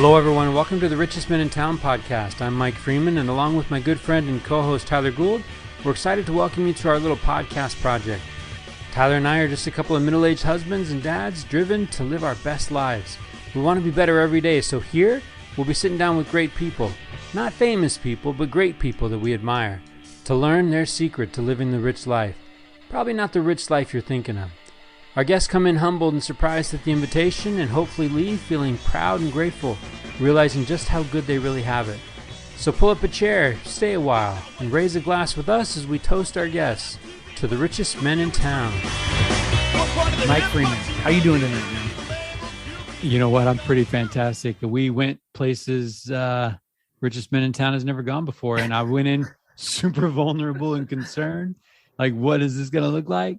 Hello everyone, and welcome to the Richest Men in Town podcast. I'm Mike Freeman, and along with my good friend and co-host Tyler Gould, we're excited to welcome you to our little podcast project. Tyler and I are just a couple of middle-aged husbands and dads driven to live our best lives. We want to be better every day, so here we'll be sitting down with great people. Not famous people, but great people that we admire, to learn their secret to living the rich life. Probably not the rich life you're thinking of. Our guests come in humbled and surprised at the invitation and hopefully leave feeling proud and grateful, realizing just how good they really have it. So pull up a chair, stay a while, and raise a glass with us as we toast our guests to the richest men in town. Mike Freeman, how you doing tonight, man? You know what? I'm pretty fantastic. We went places richest men in town has never gone before, and I went in super vulnerable and concerned. Like, what is this going to look like?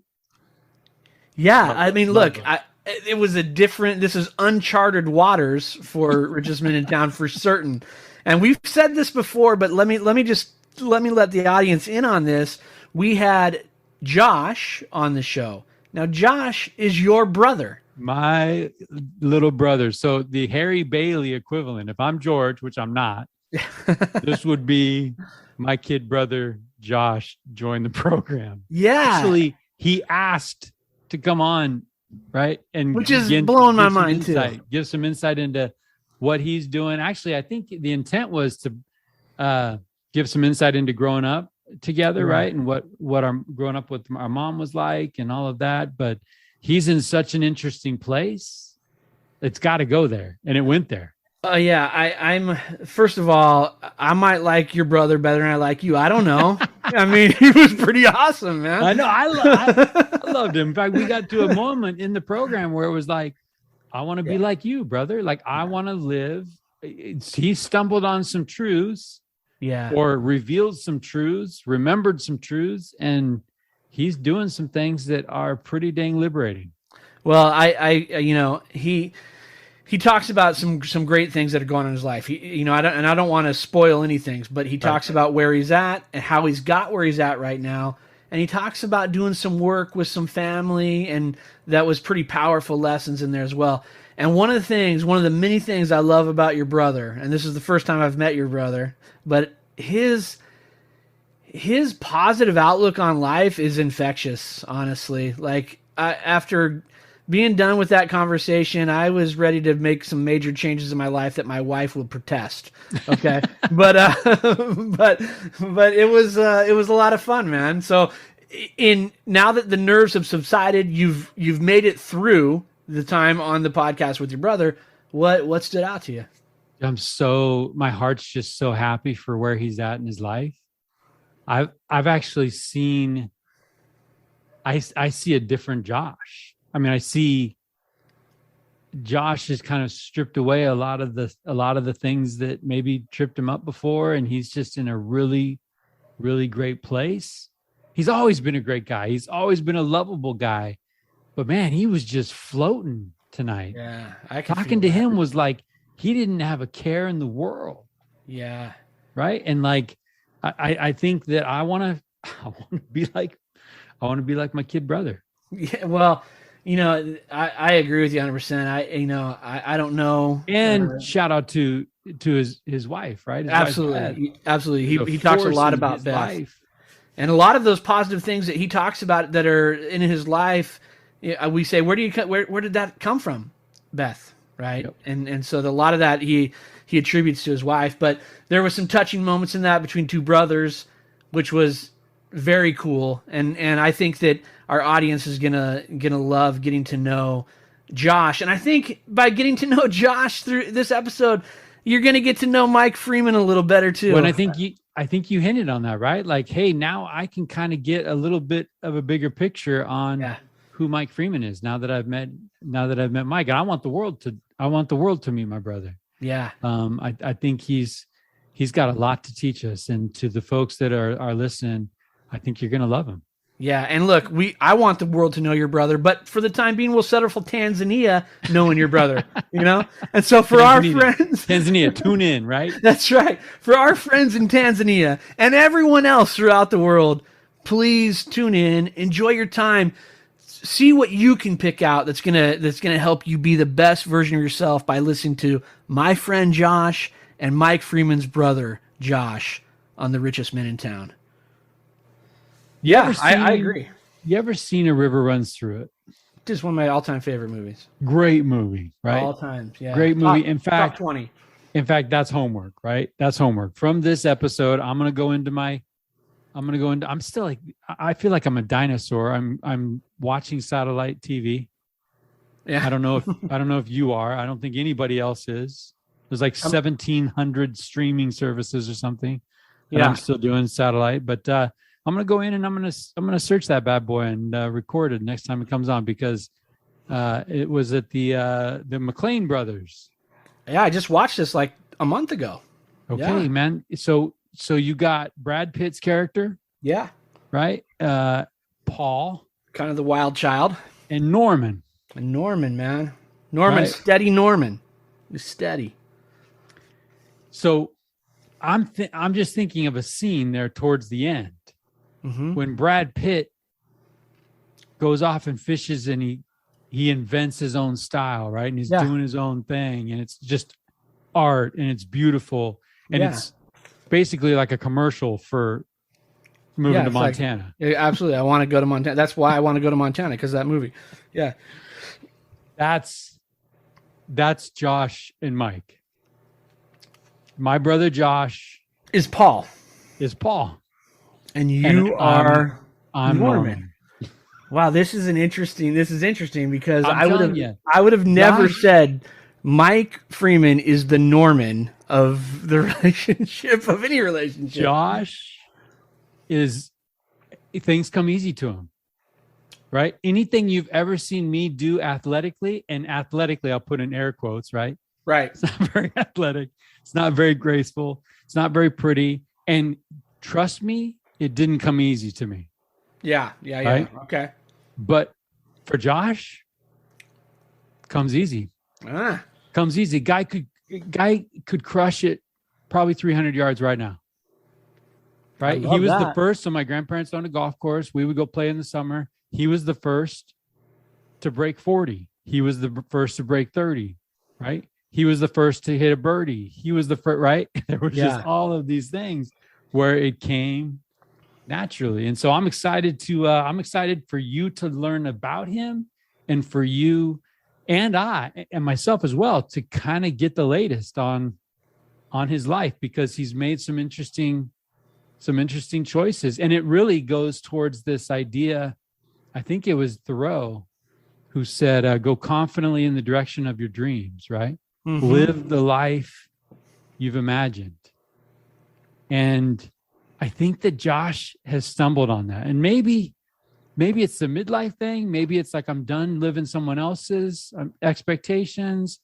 Yeah, I mean, look, it was this is uncharted waters for richest men in town for certain. And we've said this before, but let me let the audience in on this. We had Josh on the show. Now, Josh is your brother. My little brother. So the Harry Bailey equivalent, if I'm George, which I'm not, this would be my kid brother, Josh, join the program. Yeah. Actually, he asked to come on, right? And which is blowing my mind too. Give some insight into what he's doing. Actually, I think the intent was to give some insight into growing up together, right? And what our growing up with our mom was like and all of that. But he's in such an interesting place. It's got to go there. And it went there. Yeah, I'm first of all, I might like your brother better than I like you. I don't know. I mean, he was pretty awesome, man. I know. I loved him. In fact, we got to a moment in the program where it was like, I want to be like you, brother. Like, I want to live. He stumbled on some truths, or revealed some truths, remembered some truths, and he's doing some things that are pretty dang liberating. Well, He talks about some great things that are going on in his life. I don't want to spoil anything, but he talks about where he's at and how he's got where he's at right now. And he talks about doing some work with some family, and that was pretty powerful lessons in there as well. And one of the many things I love about your brother, and this is the first time I've met your brother, but his positive outlook on life is infectious, honestly. Like, after being done with that conversation, I was ready to make some major changes in my life that my wife would protest. Okay, but it was a lot of fun, man. So, now that the nerves have subsided, you've made it through the time on the podcast with your brother. What stood out to you? My heart's just so happy for where he's at in his life. I've actually seen. I see a different Josh. I mean, I see Josh has kind of stripped away a lot of the things that maybe tripped him up before, and he's just in a really, really great place. He's always been a great guy. He's always been a lovable guy, but man, he was just floating tonight. Yeah, talking to him was like he didn't have a care in the world. Yeah, right. And like I think that I want to be like my kid brother. Yeah, well. I agree with you 100%. I don't know. And shout out to his wife, right? Absolutely. He talks a lot about Beth. Life. And a lot of those positive things that he talks about that are in his life, we say, where did that come from, Beth? Right. Yep. And so a lot of that he attributes to his wife, but there was some touching moments in that between two brothers, which was very cool. And I think that our audience is gonna love getting to know Josh. And I think by getting to know Josh through this episode, you're gonna get to know Mike Freeman a little better too. Well, I think you hinted on that, right? Like, hey, now I can kind of get a little bit of a bigger picture on who Mike Freeman is now that I've met Mike. And I want the world to meet my brother. Yeah. I think he's got a lot to teach us, and to the folks that are listening, I think you're gonna love him. Yeah, and look, I want the world to know your brother, but for the time being, we'll settle for Tanzania knowing your brother, And so for our friends... Tanzania, tune in, right? That's right. For our friends in Tanzania and everyone else throughout the world, please tune in, enjoy your time. see what you can pick out that's gonna help you be the best version of yourself by listening to my friend Josh and Mike Freeman's brother Josh on The Richest Men in Town. Yeah, I agree. You ever seen A River Runs Through It? Just one of my all-time favorite movies. Great movie, right? All time, yeah. Great movie. Top 20. In fact, that's homework, right? That's homework. From this episode, I'm still like, I feel like I'm a dinosaur. I'm watching satellite TV. Yeah. I don't know if you are. I don't think anybody else is. There's like 1,700 streaming services or something. Yeah. I'm still doing satellite, but I'm going to go in and I'm going to search that bad boy and record it next time it comes on, because it was at the McLean brothers. Yeah, I just watched this like a month ago. Okay, man. So you got Brad Pitt's character. Yeah. Right? Paul. Kind of the wild child. And Norman. And Norman, man. Norman, right. Steady Norman. He's steady. So I'm just thinking of a scene there towards the end. Mm-hmm. When Brad Pitt goes off and fishes and he invents his own style, right? And he's doing his own thing, and it's just art and it's beautiful. And it's basically like a commercial for moving to Montana. Like, yeah, absolutely. I want to go to Montana. That's why I want to go to Montana, because of that movie. Yeah. That's Josh and Mike. My brother Josh is Paul. And are I'm Norman. Wow, this is interesting because I would have never said Mike Freeman is the Norman of the relationship, of any relationship. Josh things come easy to him, right? Anything you've ever seen me do athletically, and athletically I'll put in air quotes, right? Right. It's not very athletic. It's not very graceful. It's not very pretty. And trust me, it didn't come easy to me. Yeah. Right? Okay. But for Josh, comes easy. Comes easy. Guy could crush it probably 300 yards right now. Right? He was the first. So my grandparents owned a golf course. We would go play in the summer. He was the first to break 40. He was the first to break 30. Right? He was the first to hit a birdie. He was the first, right? There was just all of these things where it came naturally. And so I'm excited for you to learn about him, and for you and I and myself as well to kind of get the latest on his life, because he's made some interesting choices. And it really goes towards this idea. I think it was Thoreau who said, go confidently in the direction of your dreams, right? Mm-hmm. Live the life you've imagined. And I think that Josh has stumbled on that. And maybe it's the midlife thing. Maybe it's like, I'm done living someone else's expectations.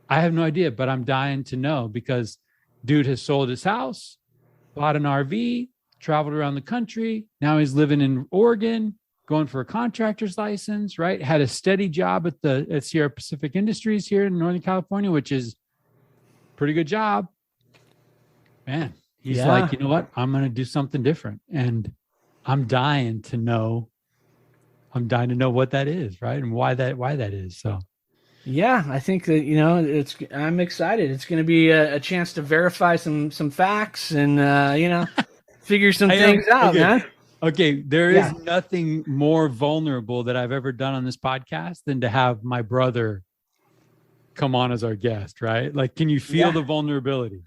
I have no idea, but I'm dying to know, because dude has sold his house, bought an RV, traveled around the country. Now he's living in Oregon, going for a contractor's license, right? Had a steady job at Sierra Pacific Industries here in Northern California, which is a pretty good job. Man, he's like, you know what? I'm going to do something different. And I'm dying to know what that is, right? And why that is. So, yeah, I think that, I'm excited. It's going to be a chance to verify some facts and, figure some things out, man. Okay, there is nothing more vulnerable that I've ever done on this podcast than to have my brother come on as our guest, right? Like, can you feel the vulnerability?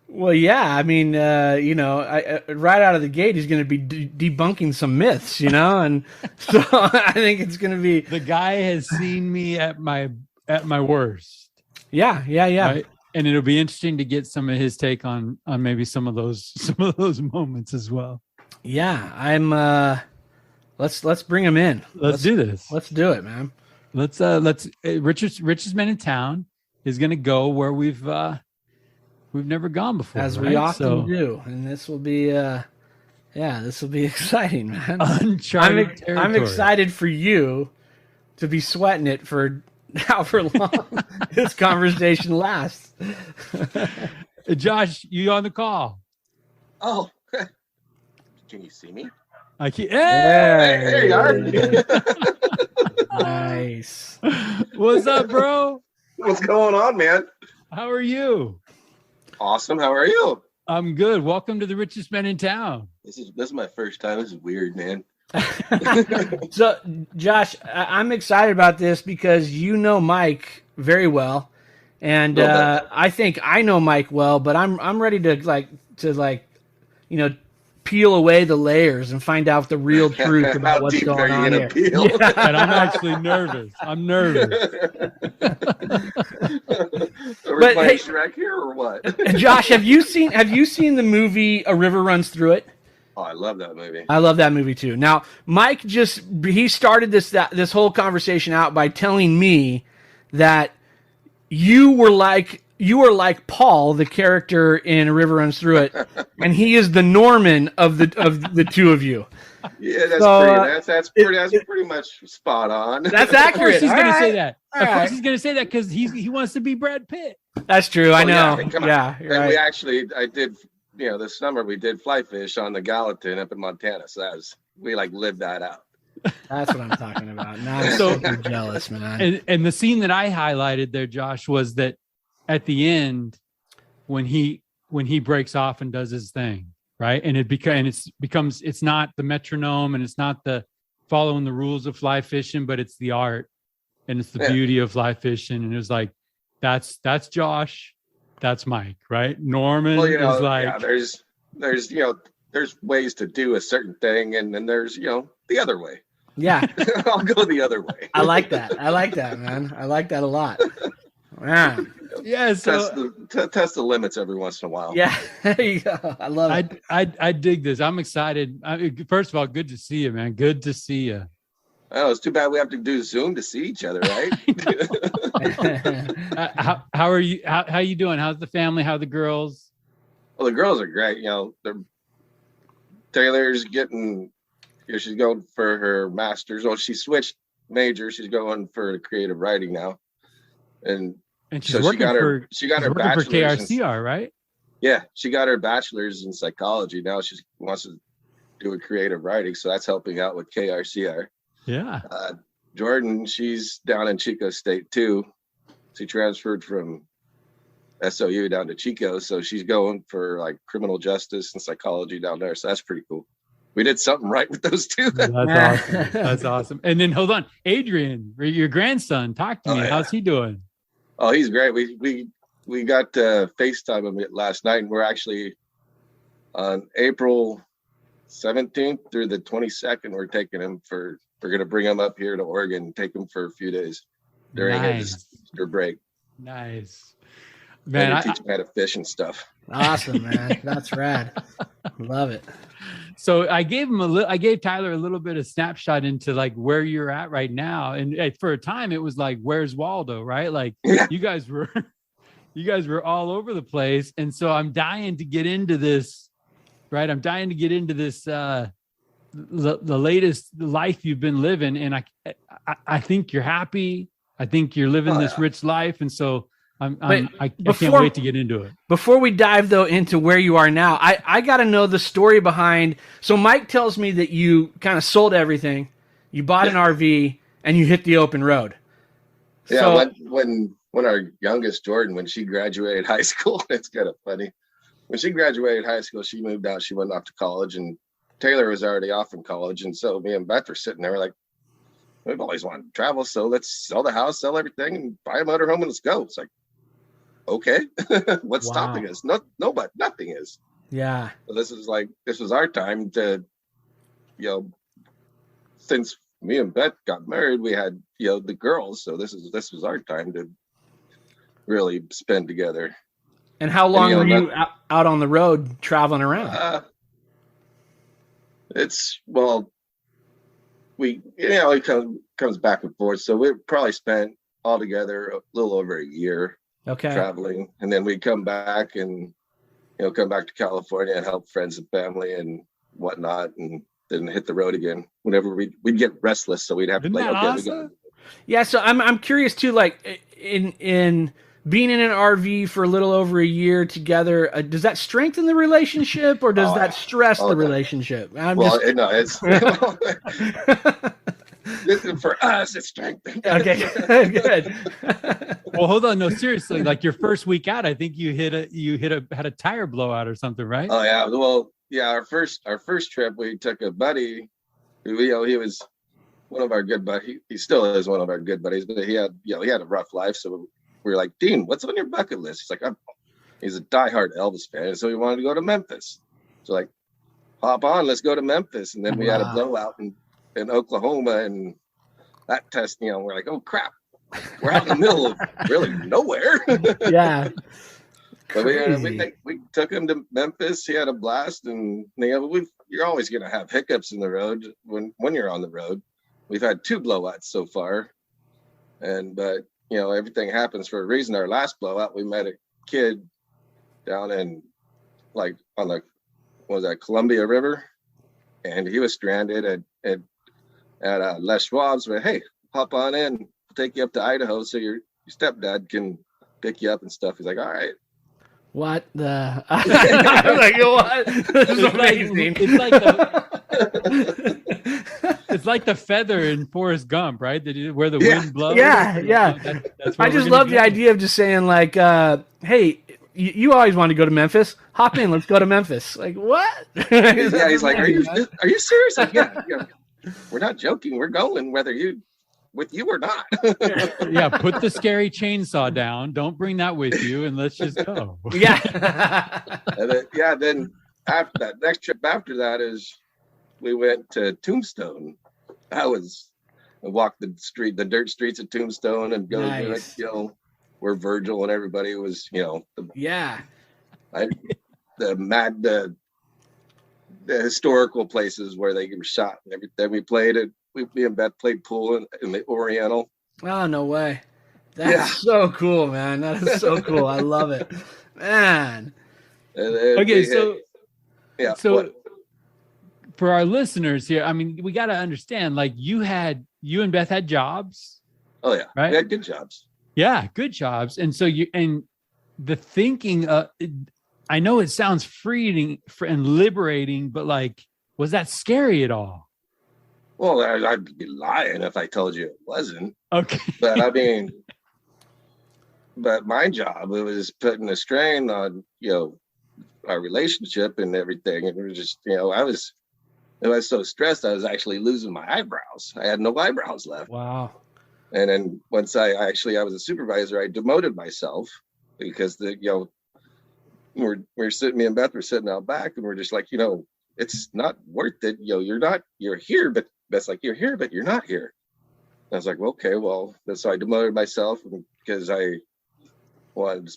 Well, yeah. I mean, right out of the gate, he's going to be debunking some myths, and so I think it's going to be. The guy has seen me at my worst. Yeah. Right? And it'll be interesting to get some of his take on maybe some of those moments as well. Yeah, I'm. Let's bring him in. Let's do this. Let's do it, man. Let's. Richest Men in Town is going to go where we've never gone before, as we often do, and this will be. This will be exciting, man. Uncharted territory. I'm excited for you to be sweating it for however long this conversation lasts. Josh, you on the call? Oh. Can you see me? I can't. Hey, there you are. Nice. What's up, bro? What's going on, man? How are you? Awesome. How are you? I'm good. Welcome to the richest man in town. This is my first time. This is weird, man. So, Josh, I'm excited about this because you know Mike very well, and I think I know Mike well. But I'm ready to peel away the layers and find out the real truth about what's going on here. Yeah. And I'm actually nervous. I'm nervous. Are we playing Shrek here or what? Josh, have you seen the movie A River Runs Through It? Oh, I love that movie. I love that movie too. Now, Mike he started this whole conversation out by telling me that you were like Paul, the character in A River Runs Through It, and he is the Norman of the two of you. Yeah, that's pretty much spot on. That's accurate. Of course he's going to say that. Of course he's going to say that because he wants to be Brad Pitt. That's true. I know. Yeah, you're and right. I did. This summer we did fly fish on the Gallatin up in Montana. So we lived that out. That's what I'm talking about. Now I'm super jealous, man. And the scene that I highlighted there, Josh, was that at the end when he breaks off and does his thing, right? And it's not the metronome and it's not the following the rules of fly fishing, but it's the art and it's the beauty of fly fishing. And it was like, that's Josh. That's Mike, right? Norman is like, there's ways to do a certain thing, and then there's the other way. Yeah, I'll go the other way. I like that, man. I like that a lot. Man. Yeah, so test the limits every once in a while. Yeah, there you go. I love it. I dig this. I'm excited. First of all, good to see you, man. Good to see you. Oh, it's too bad we have to do Zoom to see each other, right? How are you? How you doing? How's the family? How are the girls? Well, the girls are great. Taylor's getting, she's going for her master's. Well, she switched majors. She's going for creative writing now, and she's working her bachelor's for KRCR, right? Yeah, she got her bachelor's in psychology. Now she wants to do a creative writing, so that's helping out with KRCR. Yeah. Jordan, she's down in Chico State too. She transferred from SOU down to Chico, so she's going for criminal justice and psychology down there. So that's pretty cool. We did something right with those two. That's awesome. That's awesome. And then hold on, Adrian, your grandson, talk to me. Yeah. How's he doing? Oh, he's great. We got FaceTime him last night, and we're actually on April 17th through the 22nd. We're taking him we're going to bring him up here to Oregon and him for a few days during his Easter break. Nice. Man, teach him how to fish and stuff. Awesome, man. That's rad. Love it. So I gave Tyler a little bit of snapshot into where you're at right now. And for a time it was like, where's Waldo, right? You guys were all over the place. And so I'm dying to get into this, right? I'm dying to get into this, the latest life you've been living. And I think you're happy. I think you're living this rich life. And so I can't wait to get into it. Before we dive though into where you are now, I got to know the story behind. So Mike tells me that you kind of sold everything, you bought an RV, and you hit the open road. Yeah, so, when our youngest Jordan, when she graduated high school, it's kind of funny. When she graduated high school, she moved out. She went off to college, and Taylor was already off in college, and so me and Beth were sitting there like, we've always wanted to travel, so let's sell the house, sell everything, and buy a motorhome, and let's go. It's like, okay, what's stopping us? Nobody, nothing is. Yeah. So this was our time to, since me and Beth got married, we had, the girls. So this was our time to really spend together. And how long were you out on the road traveling around? It comes back and forth. So we probably spent altogether a little over a year traveling, and then we'd come back and come back to California and help friends and family and whatnot, and then hit the road again whenever we'd get restless, so we'd have to play. Awesome? Yeah, so I'm curious too, in being in an RV for a little over a year together, does that strengthen the relationship or does that stress the relationship? No, it's For us, it's strength. Okay, good. Well, hold on. No, seriously. Like your first week out, I think you had a tire blowout or something, right? Oh yeah. Well, yeah. Our first trip, we took a buddy who, he was one of our good buddies. He still is one of our good buddies, but he had a rough life. So we were like, Dean, what's on your bucket list? He's like, he's a diehard Elvis fan, so he wanted to go to Memphis. So like, hop on, let's go to Memphis. And then we had a blowout in Oklahoma, and that test, we're like, oh crap, we're out in the middle of really nowhere. Yeah. But we took him to Memphis. He had a blast, and you're always going to have hiccups in the road when you're on the road. We've had 2 blowouts so far, but everything happens for a reason. Our last blowout, we met a kid down in on the Columbia River, and he was stranded at Les Schwab's. But hey, hop on in, we'll take you up to Idaho so your stepdad can pick you up and stuff. He's like, all right. What the? I was like, what? This is amazing. It's like the feather in Forrest Gump, right? Where the wind blows. Yeah. That's I just love the idea of just saying like, hey, you always want to go to Memphis. Hop in, let's go to Memphis. Like what? Yeah, he's like, are you serious? Like, yeah. We're not joking. We're going with you or not. Yeah, put the scary chainsaw down. Don't bring that with you, and let's just go. Yeah. Then after that, next trip after that is we went to Tombstone. I walked the dirt streets of Tombstone, and go nice. Where Virgil and everybody was, the historical places where they were shot and everything. We played it. Me and Beth played pool in the Oriental. Oh, no way. That's so cool, man. That is so cool. I love it, man. Okay, so for our listeners here, I mean, we got to understand, like you and Beth had jobs. Oh yeah, right. We had good jobs. Yeah, good jobs, and so the thinking. I know it sounds freeing and liberating, but like, was that scary at all? Well, I'd be lying if I told you it wasn't. Okay. But I mean, my job, it was putting a strain on, our relationship and everything. And it was just, I was so stressed, I was actually losing my eyebrows. I had no eyebrows left. Wow. And then once I was a supervisor, I demoted myself because me and Beth were sitting out back, and we're just like, it's not worth it. You're here, but that's like, you're here, but you're not here. And I was like, well, okay, well, so I demoted myself because I wanted to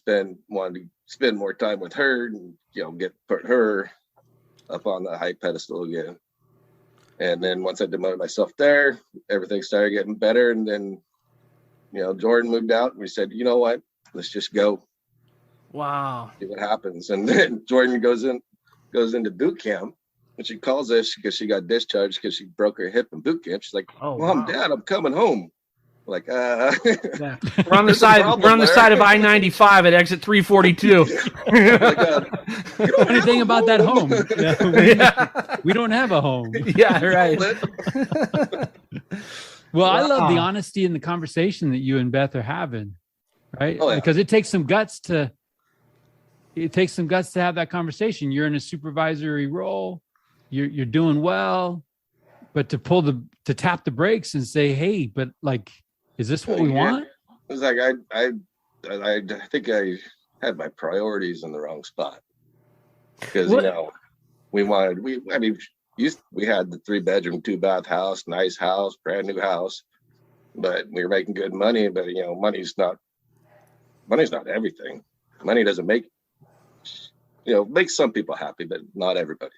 spend more time with her and, put her up on the high pedestal again. And then once I demoted myself there, everything started getting better. And then, Jordan moved out, and we said, you know what, let's just go. Wow. See what happens. And then Jordan goes into boot camp, and she calls us because she got discharged because she broke her hip in boot camp. She's like, Mom, wow. Dad, I'm coming home. We're like, yeah. We're on the side of I-95 at exit 342. Anything about that home? We don't have a home. Yeah, right. Well, I love the honesty in the conversation that you and Beth are having, right? Oh, yeah. Because it takes some guts to have that conversation. You're in a supervisory role, you're doing well, but to tap the brakes and say, hey, but like, is this what we want? It was like I think I had my priorities in the wrong spot because we had the 3-bedroom, 2-bath house, nice house, brand new house, but we were making good money. But money's not everything. Money doesn't makes some people happy, but not everybody.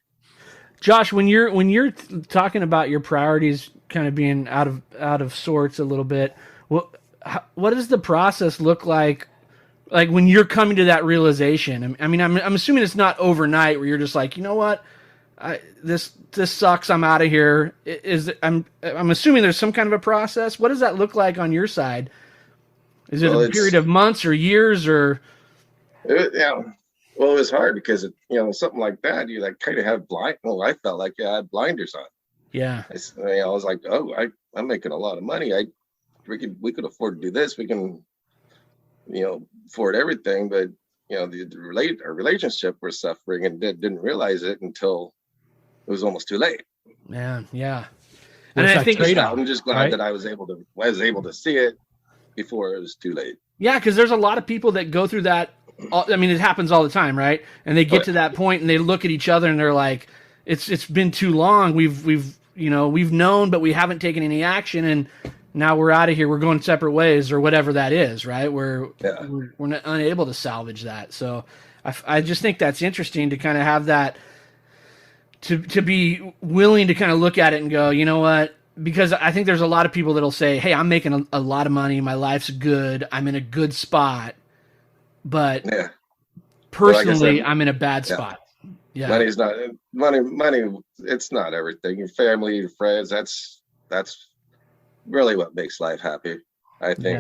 Josh, when you're talking about your priorities kind of being out of sorts a little bit, what does the process look like when you're coming to that realization? I mean, I'm assuming it's not overnight where you're just like, you know what, this sucks, I'm out of here. I'm assuming there's some kind of a process. What does that look like on your side? Is it a period of months or years or? Well, it was hard because something like that, you kind of have I felt like I had blinders on. Yeah. I was like, oh, I'm making a lot of money. We could afford to do this. We can, afford everything. But, our relationship was suffering, and didn't realize it until it was almost too late. Man. Yeah. And I think I'm just glad that I was able to see it before it was too late. Yeah, because there's a lot of people that go through that. I mean, it happens all the time, right? And they get to that point and they look at each other and they're like, "It's been too long. We've known, but we haven't taken any action, and now we're out of here. We're going separate ways, or whatever that is, right? We're not unable to salvage that. So I just think that's interesting to kind of have that, to be willing to kind of look at it and go, you know what? Because I think there's a lot of people that'll say, hey, I'm making a lot of money. My life's good. I'm in a good spot. But personally, I'm in a bad spot. Yeah. Money's not money. It's not everything. Your family, your friends, that's really what makes life happy. I think,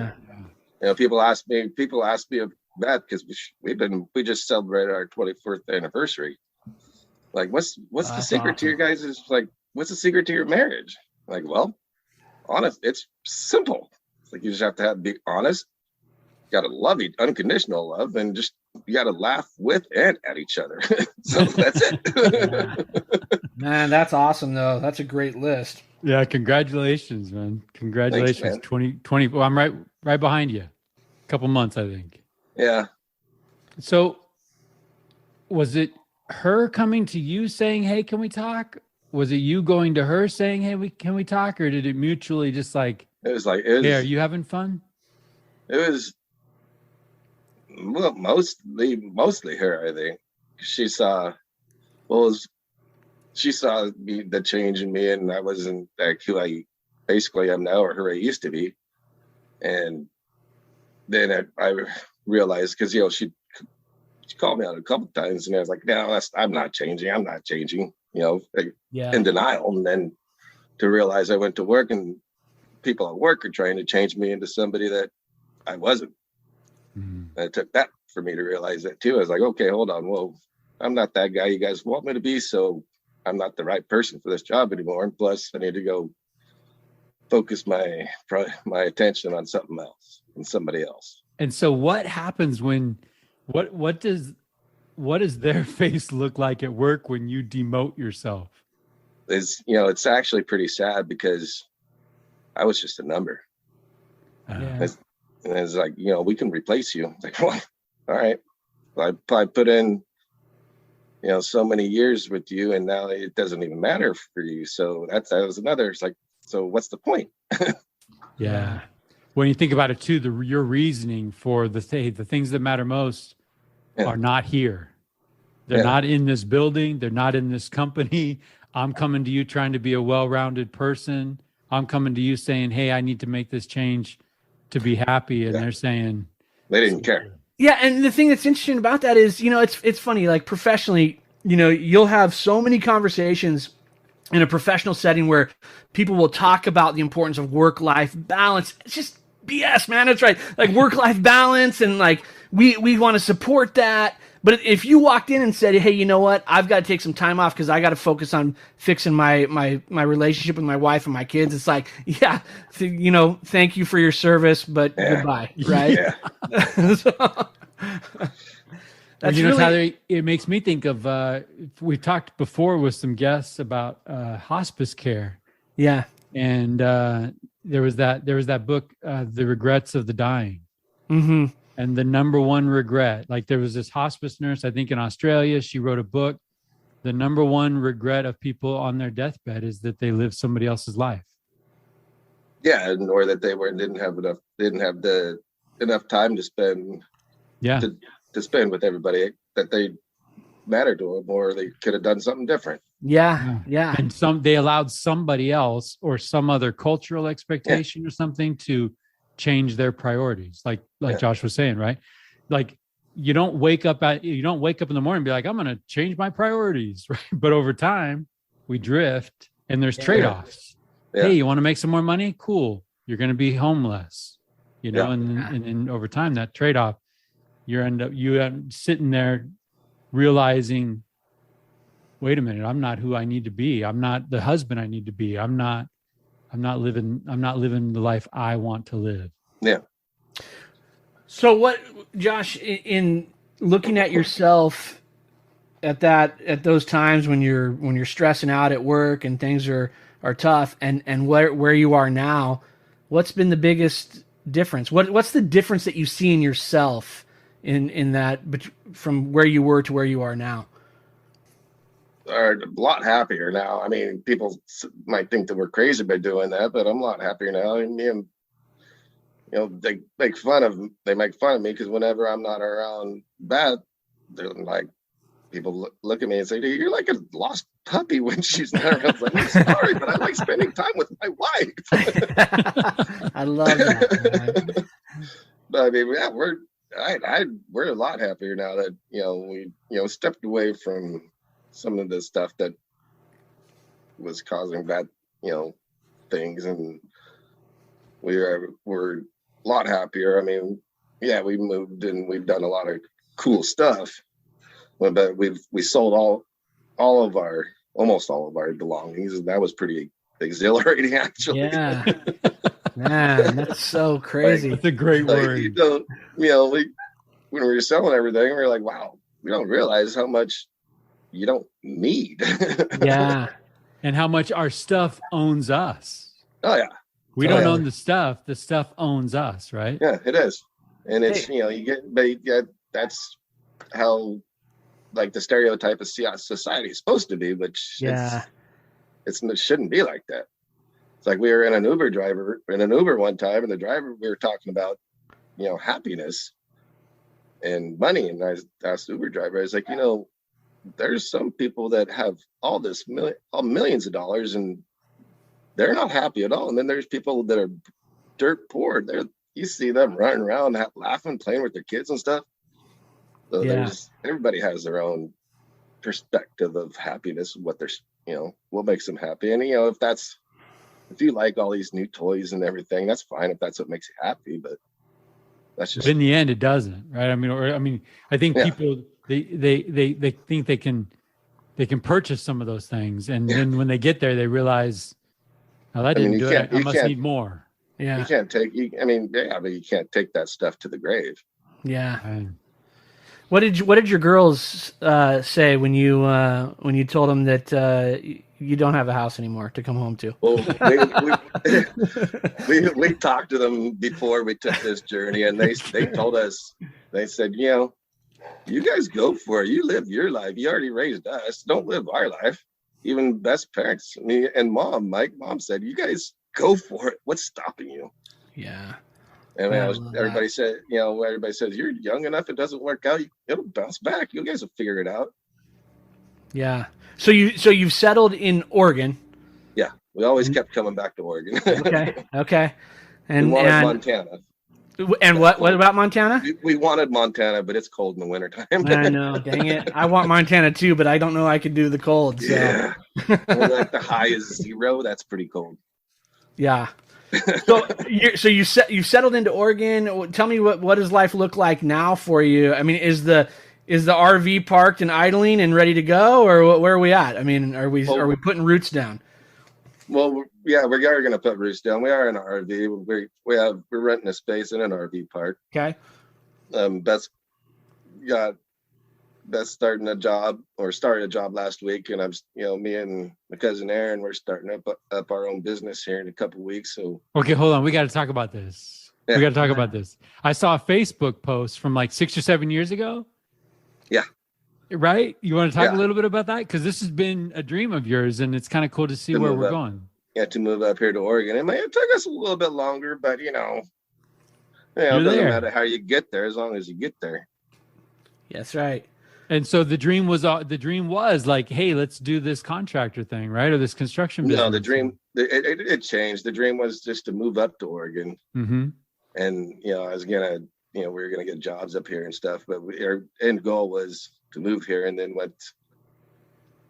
people ask me about that because we just celebrated our 24th anniversary. Like, what's the secret to your guys' what's the secret to your marriage? Like, well, honest, it's simple. It's like you just have to be honest. You got to love unconditional love, and just you got to laugh with and at each other. So that's it. Man, that's awesome though. That's a great list. Yeah, congratulations, man. Congratulations. Thanks, man. 2020. Well, I'm right behind you. A couple months, I think. Yeah. So was it her coming to you saying, "Hey, can we talk?" Was it you going to her saying, "Hey, can we talk?" Or did it mutually just like, it was, "Hey, are you having fun?" It was, well, mostly her, I think. She saw the change in me, and I wasn't like who I basically am now, or who I used to be. And then I realized, because she called me out a couple of times, and I was like, no, I'm not changing. In denial. And then to realize I went to work, and people at work are trying to change me into somebody that I wasn't. And it took that for me to realize that too. I was like, okay, hold on. Whoa, I'm not that guy you guys want me to be. So I'm not the right person for this job anymore. And plus, I need to go focus my attention on something else and somebody else. And so what happens when, what does their face look like at work when you demote yourself? It's actually pretty sad, because I was just a number. And it's like, we can replace you. It's like, well, all right. I put in, so many years with you, and now it doesn't even matter for you. So that was another. It's like, so what's the point? Yeah. When you think about it too, your reasoning for the things that matter most are not here. They're not in this building. They're not in this company. I'm coming to you trying to be a well-rounded person. I'm coming to you saying, hey, I need to make this change to be happy. And they're saying they didn't care. Yeah. And the thing that's interesting about that is, it's funny, like professionally, you'll have so many conversations in a professional setting where people will talk about the importance of work-life balance. It's just BS, man. That's right. Like work-life balance. And like, we want to support that. But if you walked in and said, hey, you know what? I've got to take some time off because I got to focus on fixing my relationship with my wife and my kids. It's like, thank you for your service, but goodbye. Right. Yeah. Tyler, it makes me think of, we've talked before with some guests about hospice care. Yeah. And there was that book, The Regrets of the Dying. Mm-hmm. And the number one regret, like there was this hospice nurse, I think in Australia, she wrote a book. The number one regret of people on their deathbed is that they lived somebody else's life. Yeah, or that they didn't have enough time to spend. Yeah. To spend with everybody that they mattered to them, or they could have done something different. Yeah. And they allowed somebody else or some other cultural expectation or something to change their priorities, like Josh was saying, right? Like you don't wake up in the morning and be like, I'm going to change my priorities, right? But over time we drift, and there's trade-offs. Hey, you want to make some more money? Cool. You're going to be homeless, and then over time that trade-off, you end up sitting there realizing wait a minute, I'm not who I need to be. I'm not the husband I need to be. I'm not living the life I want to live. Yeah. So what, Josh, in looking at yourself at those times when you're stressing out at work and things are tough, and where you are now, what's been the biggest difference? What's the difference that you see in yourself in that, but from where you were to where you are now? Are a lot happier now. I mean, people might think that we're crazy by doing that, but I'm a lot happier now. And they make fun of me because whenever I'm not around Beth, they're like, people look at me and say, "You're like a lost puppy when she's not around." I was like, "I'm sorry, but I like spending time with my wife." I love that. But I mean, yeah, we're a lot happier now that we stepped away from some of the stuff that was causing bad things, and we're a lot happier. I mean, yeah, we moved and we've done a lot of cool stuff, but we sold almost all of our belongings, and that was pretty exhilarating, actually. Yeah. Man, that's so crazy. That's a great word. When we were selling everything, we were like, wow, we don't realize how much you don't need. Yeah. And how much our stuff owns us. Oh yeah. We don't own the stuff owns us, right? Yeah, it is. And it's, that's how, like, the stereotype of society is supposed to be, which it shouldn't be like that. It's like we were in an Uber one time, and the driver, we were talking about, happiness and money. And I asked the Uber driver, I was like, there's some people that have all millions of dollars and they're not happy at all. And then there's people that are dirt poor. You see them running around, laughing, playing with their kids and stuff. So everybody has their own perspective of happiness, what makes them happy. And if you like all these new toys and everything, that's fine if that's what makes you happy. But that's just. But in the end, it doesn't, right? I think people they think they can purchase some of those things, and then when they get there, they realize, "Oh, that didn't do it. I must need more." Yeah, you can't take. But you can't take that stuff to the grave. Yeah. Right. What did your girls say when you told them that you don't have a house anymore to come home to? Well, we talked to them before we took this journey, and they told us, they said, you guys go for it. You live your life. You already raised us. Don't live our life. Even best parents, me and mom said, you guys go for it. What's stopping you? Yeah. And everybody said, everybody says, you're young enough. It doesn't work out, it'll bounce back. You guys will figure it out. Yeah. So you've settled in Oregon. Yeah. We always kept coming back to Oregon. Okay. And we wanted Montana. And what about Montana? We wanted Montana, but it's cold in the wintertime. I know. Dang it. I want Montana too, but I don't know I could do the cold. So. Yeah. When like the high is 0, that's pretty cold. Yeah. You've settled into Oregon. Tell me what does life look like now for you? I mean, is the RV parked and idling and ready to go, or where are we at? I mean, are we putting roots down? Well, yeah, we are going to put roots down. We are in an RV. We're renting a space in an RV park. Okay. Beth's starting a job, or started a job last week, and I'm, me and my cousin Aaron, we're starting up our own business here in a couple of weeks. So okay, hold on, we got to talk about this. Yeah. We got to talk about this. I saw a Facebook post from like 6 or 7 years ago. Yeah. Right? You want to talk a little bit about that? Because this has been a dream of yours, and it's kind of cool to see where we're going. Yeah, to move up here to Oregon. It took us a little bit longer, but it doesn't matter how you get there as long as you get there. That's right. And so the dream was like, hey, let's do this contractor thing, right? Or this construction business. No, the dream, it changed. The dream was just to move up to Oregon. Mm-hmm. And, I was going to, we were going to get jobs up here and stuff, but our end goal was to move here. And then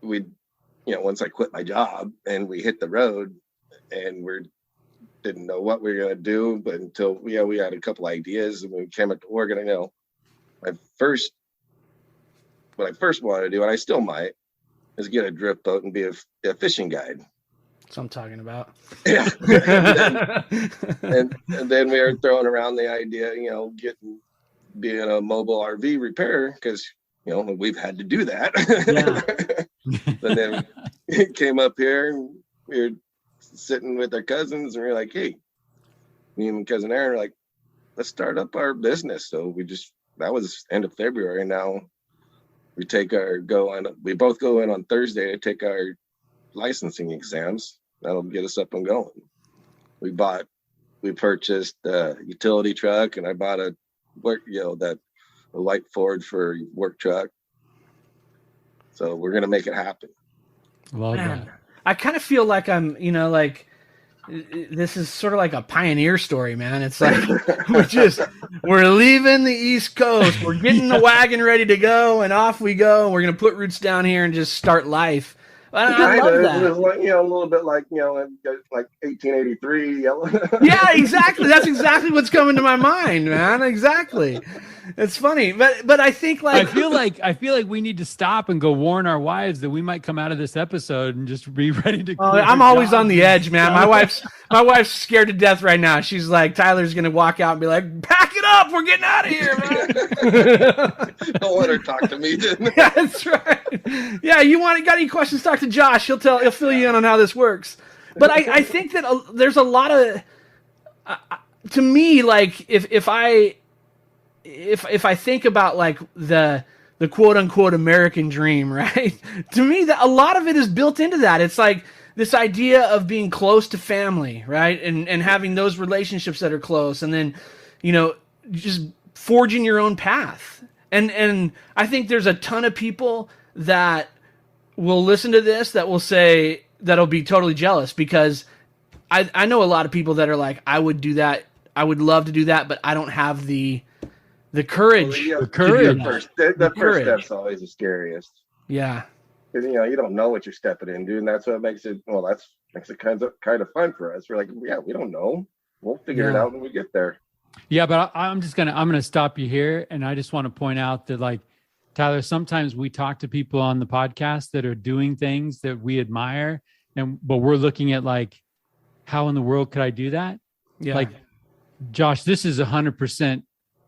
once I quit my job and we hit the road, and didn't know what we were going to do, but until we had a couple ideas, and we came up to Oregon. What I first wanted to do, and I still might, is get a drift boat and be a fishing guide. That's what I'm talking about. Yeah. and then we were throwing around the idea, being a mobile RV repairer, because, we've had to do that. Yeah. And then it came up here, and we were sitting with our cousins, and we were like, hey, me and my cousin Aaron were like, let's start up our business. So that was end of February. Now we both go in on Thursday to take our licensing exams. That'll get us up and going. We purchased a utility truck, and I bought a white Ford for work truck. So we're going to make it happen. Love that. I kind of feel like I'm, this is sort of like a pioneer story, man. It's like we're leaving the East Coast. We're getting the wagon ready to go, and off we go. We're going to put roots down here and just start life. I love that. It was like, a little bit like 1883. Yeah, exactly. That's exactly what's coming to my mind, man. Exactly. It's funny, but I think I feel like we need to stop and go warn our wives that we might come out of this episode and just be ready to. I'm always on the edge, man. My wife's scared to death right now. She's like, Tyler's gonna walk out and be like, "Pack it up, we're getting out of here, man." Don't let her talk to me. Yeah, that's right. Yeah, got any questions? Talk to Josh. He'll fill you in on how this works. But I think that there's a lot of, to me, like if I think about like the quote unquote American dream, right? To me, that a lot of it is built into that. It's like this idea of being close to family, right? And having those relationships that are close, and then, just forging your own path. And I think there's a ton of people that will listen to this that will say, that'll be totally jealous, because I know a lot of people that are like, I would do that. I would love to do that, but I don't have the courage. Well, the courage. The first step's always the scariest. Yeah. Because, you don't know what you're stepping into, and that's what makes it kind of fun for us. We're like, we don't know. We'll figure it out when we get there. Yeah, but I'm gonna stop you here, and I just want to point out that, like, Tyler, sometimes we talk to people on the podcast that are doing things that we admire, but we're looking at like, how in the world could I do that? Yeah. Like, Josh, this is 100%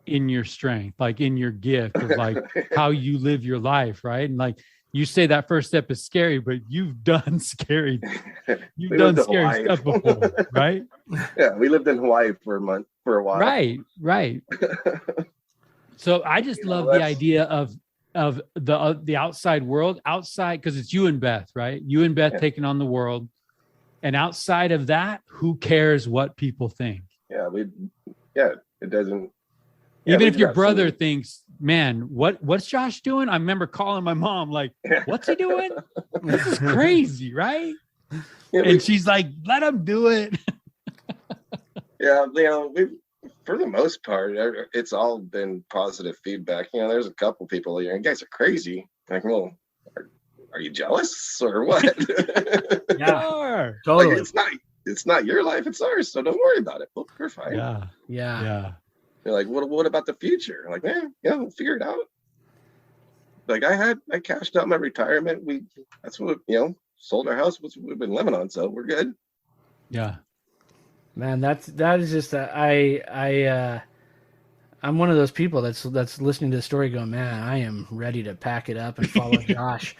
in your strength, like in your gift of like how you live your life, right? And like you say that first step is scary, but you've done scary stuff before, right? Yeah, we lived in Hawaii for a while. Right. So I just love the idea of the outside world, because it's you and Beth, right? You and Beth taking on the world, and outside of that, who cares what people think? It doesn't. Even if your brother thinks, man, what's Josh doing? I remember calling my mom, like, what's he doing? This is crazy, right? And she's like, let him do it. Yeah, for the most part, it's all been positive feedback. There's a couple people here, you guys are crazy. Like, well, are you jealous or what? Yeah, totally. Like, it's not your life, it's ours, so don't worry about it. We're fine. Yeah. They're like, what about the future? I'm like, we'll figure it out. Like I cashed out my retirement. That's what, sold our house, which we've been living on, so we're good. Yeah. Man, that is just I'm one of those people that's listening to the story going, man, I am ready to pack it up and follow Josh.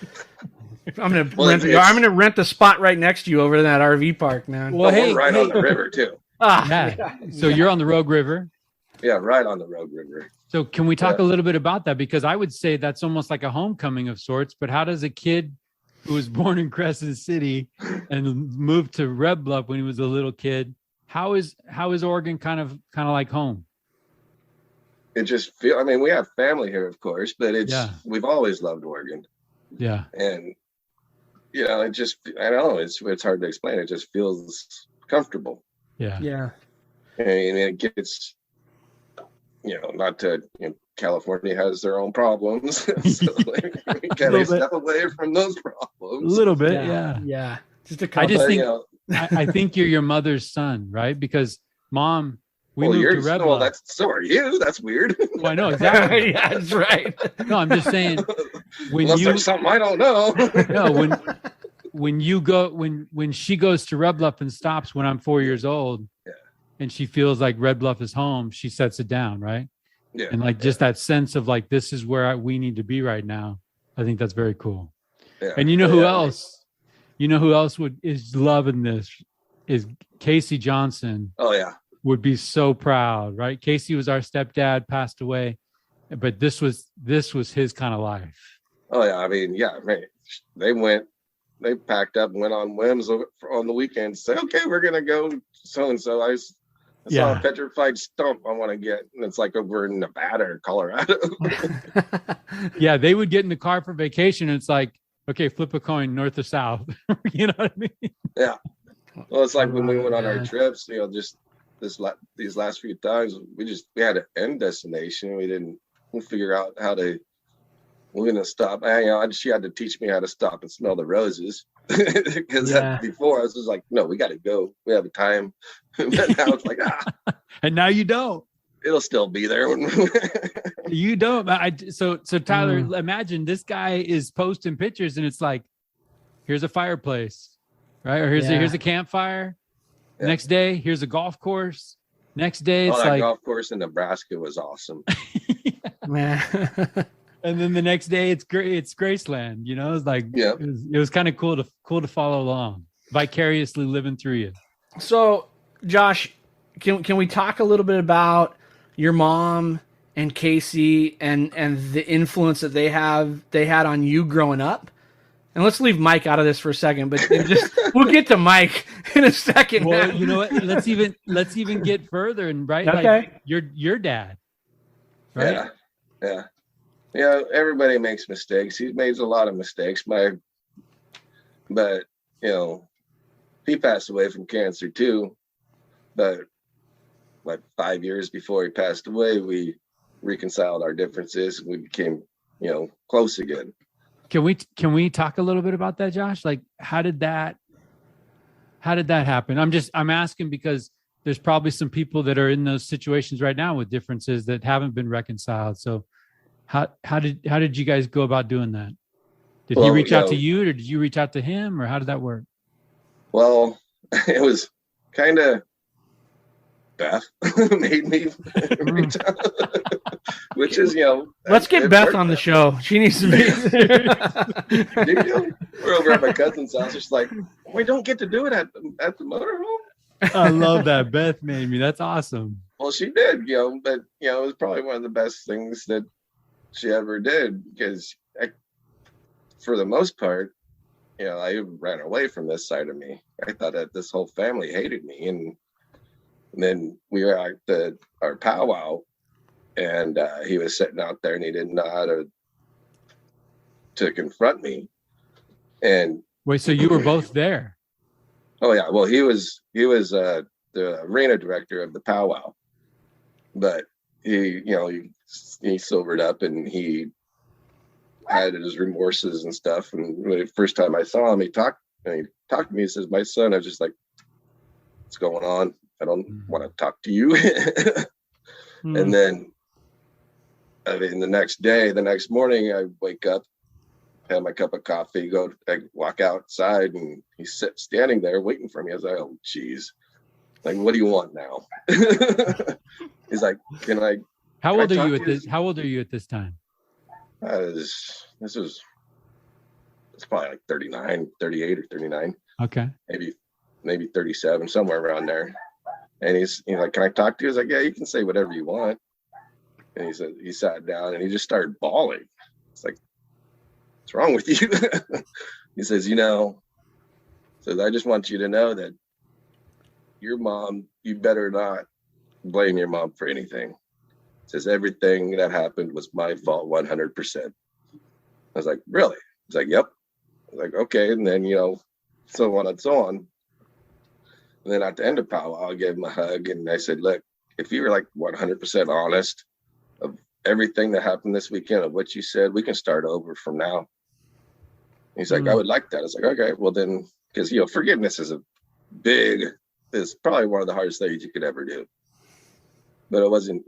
I'm gonna rent the spot right next to you over in that RV park, man. Well, we're right on the river too. So you're on the Rogue River. Yeah, right on the Rogue River. So can we talk a little bit about that? Because I would say that's almost like a homecoming of sorts. But how does a kid who was born in Crescent City and moved to Red Bluff when he was a little kid, how is Oregon kind of like home? It just we have family here, of course, but we've always loved Oregon. Yeah. And it just, I don't know, it's hard to explain. It just feels comfortable. Yeah. And it gets, not to, California has their own problems. So we kind of step away from those problems. A little bit. Yeah. Just a couple. I just think, I think you're your mother's son, right? Because Mom, We moved to Red Bluff. So are you. That's weird. Well, I know exactly. Yeah, that's right. No, I'm just saying. Unless there's something I don't know. No, when she goes to Red Bluff and stops when I'm 4 years old, and she feels like Red Bluff is home, she sets it down, right? Yeah. And like just that sense of like, this is where we need to be right now. I think that's very cool. Yeah. And you know who else? You know who else is loving this is Casey Johnson. Oh yeah. Would be so proud, right? Casey was our stepdad, passed away, but this was his kind of life. Oh yeah. I mean, yeah, man, they packed up and went on whims on the weekend. Say, okay, we're gonna go so and so. I saw a petrified stump I want to get, and it's like over in Nevada or Colorado. Yeah, they would get in the car for vacation, and it's like, okay, flip a coin, north or south. You know what I mean? Yeah. Well, it's like when we went on our trips, just these last few times, we had an end destination. We'll figure out how to. We're gonna stop. She had to teach me how to stop and smell the roses, because before I was just like, no, we got to go. We have a time. But now it's like, and now you don't. It'll still be there. You don't. So Tyler, imagine this guy is posting pictures, and it's like, here's a fireplace, right? Or here's a campfire. Yeah. Next day, here's a golf course. Next day, it's that golf course in Nebraska was awesome. Man. And then the next day, it's Graceland. It's like it was kind of cool to follow along, vicariously living through you. So, Josh, can we talk a little bit about your mom and Casey and the influence that they had on you growing up? And let's leave Mike out of this for a second, but we'll get to Mike in a second. Well, you know what? Let's even get further and right. Okay. Like your dad, right? Yeah. Everybody makes mistakes. He made a lot of mistakes. But he passed away from cancer too. But like 5 years before he passed away, we reconciled our differences and we became, close again. Can we talk a little bit about that, Josh? Like, how did that happen? I'm asking because there's probably some people that are in those situations right now with differences that haven't been reconciled. So how did you guys go about doing that? Did he reach out to you, or did you reach out to him, or how did that work? Well, it was kind of Beth made me reach out, which is, let's get Beth on the show. She needs to be. We're over at my cousin's house. She's like, we don't get to do it at the motorhome. I love that. Beth made me. That's awesome. Well, she did, but it was probably one of the best things that she ever did, because for the most part, I ran away from this side of me. I thought that this whole family hated me, and then we were at our powwow, and he was sitting out there, and he didn't know how to confront me. And wait, so you were both there? Oh yeah, well he was the arena director of the powwow, but he sobered up and he had his remorses and stuff. And the first time I saw him, he talked to me. He says, "My son," I was just like, "What's going on? I don't want to talk to you." And then, the next morning, I wake up, have my cup of coffee, I walk outside, and he's standing there waiting for me. I was like, "Oh, geez, like, what do you want now?" He's like, "Can I?" How old are you at this time? It's probably like 39, 38 or 39. Okay. Maybe 37, somewhere around there. And he's like, "Can I talk to you?" I was like, "Yeah, you can say whatever you want." And he said, he sat down and he just started bawling. It's like, "What's wrong with you?" He says, "I just want you to know that your mom, you better not blame your mom for anything." Says, "Everything that happened was my fault, 100%. I was like, "Really?" He's like, "Yep." I was like, "Okay." And then, so on and so on. And then at the end of powwow, I gave him a hug and I said, "Look, if you were like 100% honest of everything that happened this weekend, of what you said, we can start over from now." He's like, "I would like that." I was like, "Okay, well then," because, forgiveness is probably one of the hardest things you could ever do. but it wasn't,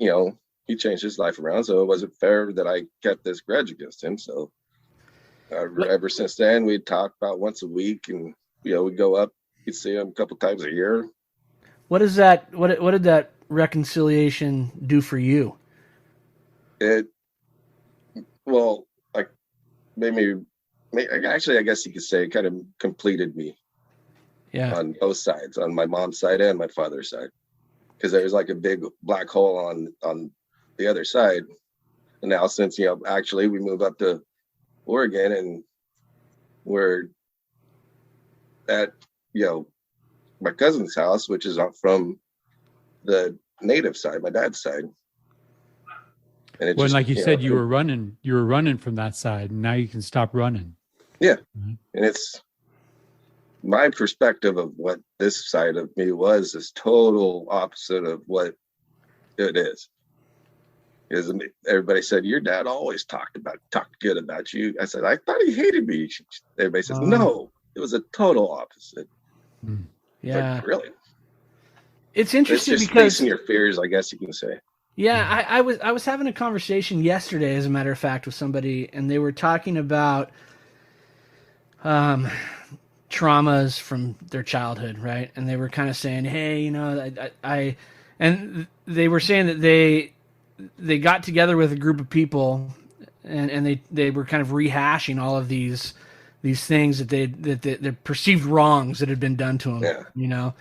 he changed his life around, so it wasn't fair that I kept this grudge against him. So ever since then, we'd talk about once a week, and we'd go up, we'd see him a couple times a year. What is that? What did that reconciliation do for you? Well, like actually, I guess you could say it kind of completed me. Yeah. On both sides, on my mom's side and my father's side, because there was like a big black hole on the other side. And now since, actually we moved up to Oregon, and we're at, my cousin's house, which is up from the native side, my dad's side. And when, like you said, you were running from that side, and now you can stop running. Yeah. Mm-hmm. And it's my perspective of what this side of me was is total opposite of what it is. Because everybody said, your dad always talked good about you. I said, I thought he hated me. Everybody says, no, it was a total opposite. Yeah. Like, really? It's interesting, it's just because facing your fears, I guess you can say. Yeah, I was having a conversation yesterday, as a matter of fact, with somebody, and they were talking about traumas from their childhood, right? And they were kind of saying, hey, and they were saying that they got together with a group of people, and they were kind of rehashing all of these things that the perceived wrongs that had been done to them,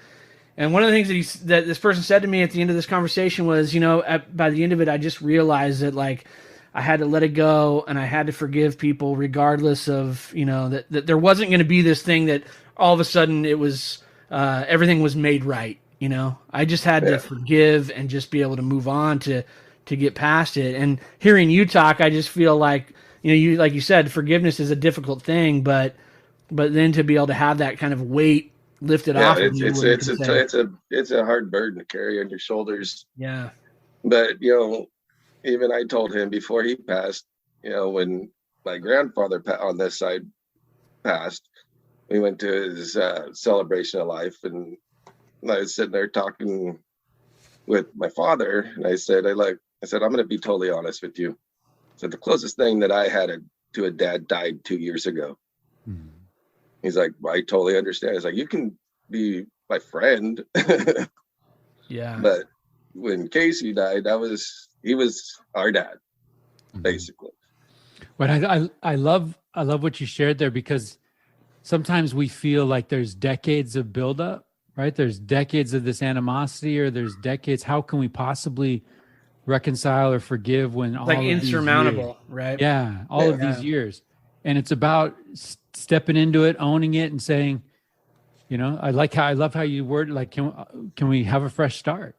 And one of the things that this person said to me at the end of this conversation was, by the end of it, I just realized that, like, I had to let it go, and I had to forgive people regardless of, that there wasn't going to be this thing that all of a sudden it was, everything was made right. I just had to forgive and just be able to move on to get past it. And hearing you talk, I just feel like, like you said, forgiveness is a difficult thing, but then to be able to have that kind of weight lifted off of you. It's a hard burden to carry on your shoulders. Yeah. But, even I told him before he passed, when my grandfather on this side passed, we went to his celebration of life, and I was sitting there talking with my father, and I said, I'm going to be totally honest with you. So the closest thing that I had to a dad died 2 years ago. Mm-hmm. He's like, well, I totally understand. He's like, you can be my friend. Yeah. But when Casey died, he was our dad, basically. But I love what you shared there, because sometimes we feel like there's decades of buildup, right? There's decades of this animosity, or there's decades. How can we possibly reconcile or forgive when all like of insurmountable, these years, right? Yeah, all of these years. And it's about stepping into it, owning it, and saying, I love how you word, like, can we have a fresh start?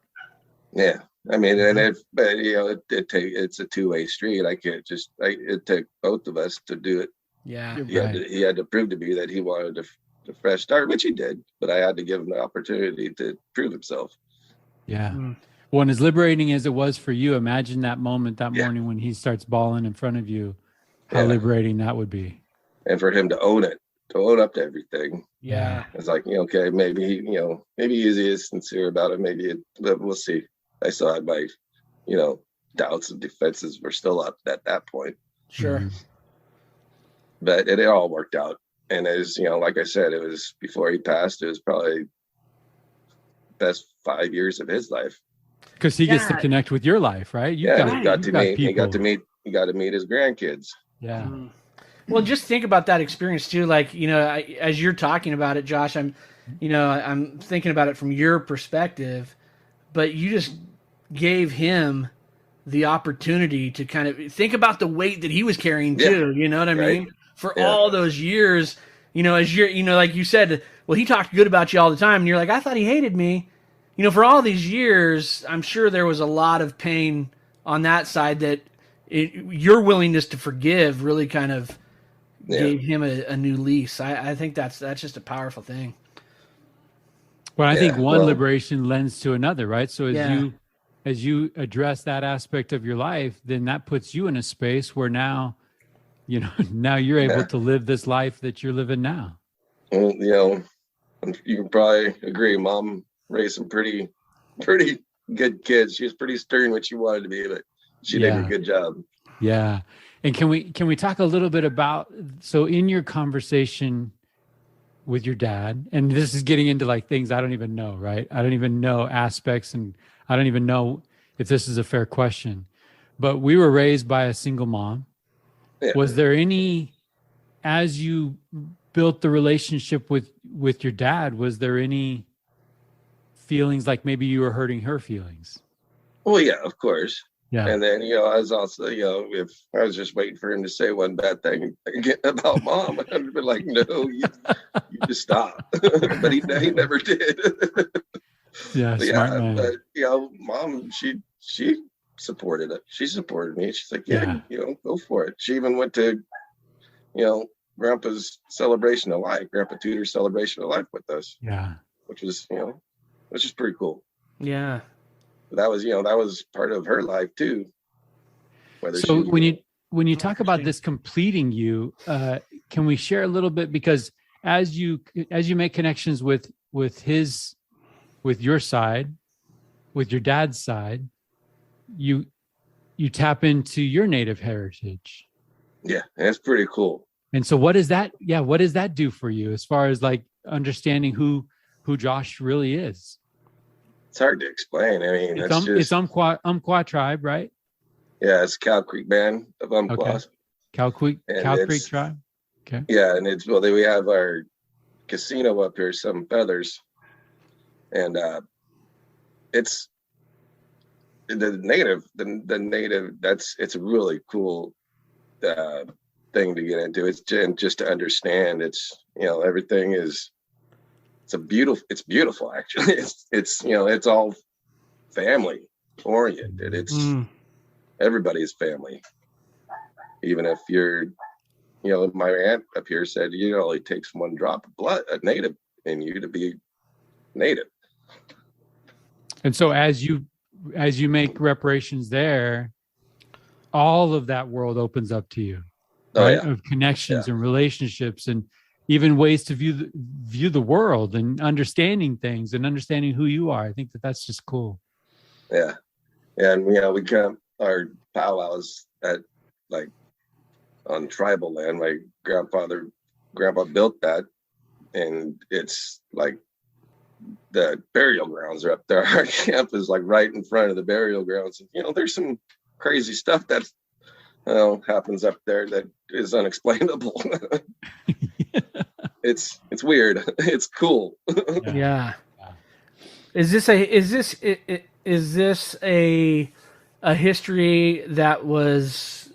Yeah. I mean, and it's a two-way street. I can't it took both of us to do it. Yeah. He had to prove to me that he wanted a fresh start, which he did, but I had to give him the opportunity to prove himself. Yeah. Mm. Well, and as liberating as it was for you, imagine that moment that morning when he starts bawling in front of you, how liberating that would be. And for him to own it, to own up to everything. Yeah. It's like, okay, maybe he is sincere about it. But we'll see. I still had my, doubts and defenses were still up at that point. Sure. Mm-hmm. But it all worked out. And as, like I said, it was before he passed, it was probably best 5 years of his life. Because he gets to connect with your life, right? He got to meet his grandkids. Yeah. Mm-hmm. Well, just think about that experience too. Like, as you're talking about it, Josh, I'm thinking about it from your perspective, but you just gave him the opportunity to kind of think about the weight that he was carrying too. You know what I mean? For all those years, as you're, like you said, well, he talked good about you all the time, and you're like, I thought he hated me. For all these years, I'm sure there was a lot of pain on that side that your willingness to forgive really kind of gave him a new lease. I think that's just a powerful thing. Well, I think one liberation lends to another, right? So as you address that aspect of your life, then that puts you in a space where now you're able to live this life that you're living now. Well, you can probably agree, Mom raised some pretty good kid. She was pretty stern when she wanted to be, but she did a good job. Yeah. And can we talk a little bit about, so in your conversation with your dad, and this is getting into like things I don't even know, right? I don't even know aspects, and I don't even know if this is a fair question, but we were raised by a single mom. Yeah. Was there any, as you built the relationship with your dad, was there any feelings like maybe you were hurting her feelings? Well, yeah, of course. Yeah. And then, I was also, if I was just waiting for him to say one bad thing about mom, I'd be like, no, you just stop. But he never did. Yeah, smart man. But, mom, she supported it. She supported me. She's like, go for it. She even went to, Grandpa's celebration of life, Grandpa Tudor's celebration of life with us. Yeah. Which was pretty cool. Yeah. That was part of her life too. So when you talk about this completing you, can we share a little bit, because as you make connections with your side, with your dad's side, you tap into your native heritage. Yeah, that's pretty cool. And so what does that do for you as far as like understanding who Josh really is? It's hard to explain. I mean, it's Umpqua tribe, right? Yeah, it's Cow Creek Band of Umpqua. Okay. Cow Creek tribe. Okay. Yeah, and we have our casino up here, Some Feathers, and it's the native. It's a really cool thing to get into. It's just to understand. It's everything is. It's beautiful actually. It's all family oriented. It's everybody's family. Even if you're, my aunt up here said, it only takes one drop of blood, a native in you to be native. And so as you make reparations there, all of that world opens up to you, right? Of connections and relationships, and even ways to view the world, and understanding things and understanding who you are. I think that's just cool. Yeah. And we come our powwows at like on tribal land. My grandpa built that, and it's like the burial grounds are up there. Our camp is like right in front of the burial grounds. And, there's some crazy stuff that happens up there that is unexplainable. It's weird. It's cool. Yeah. Is this a history that was,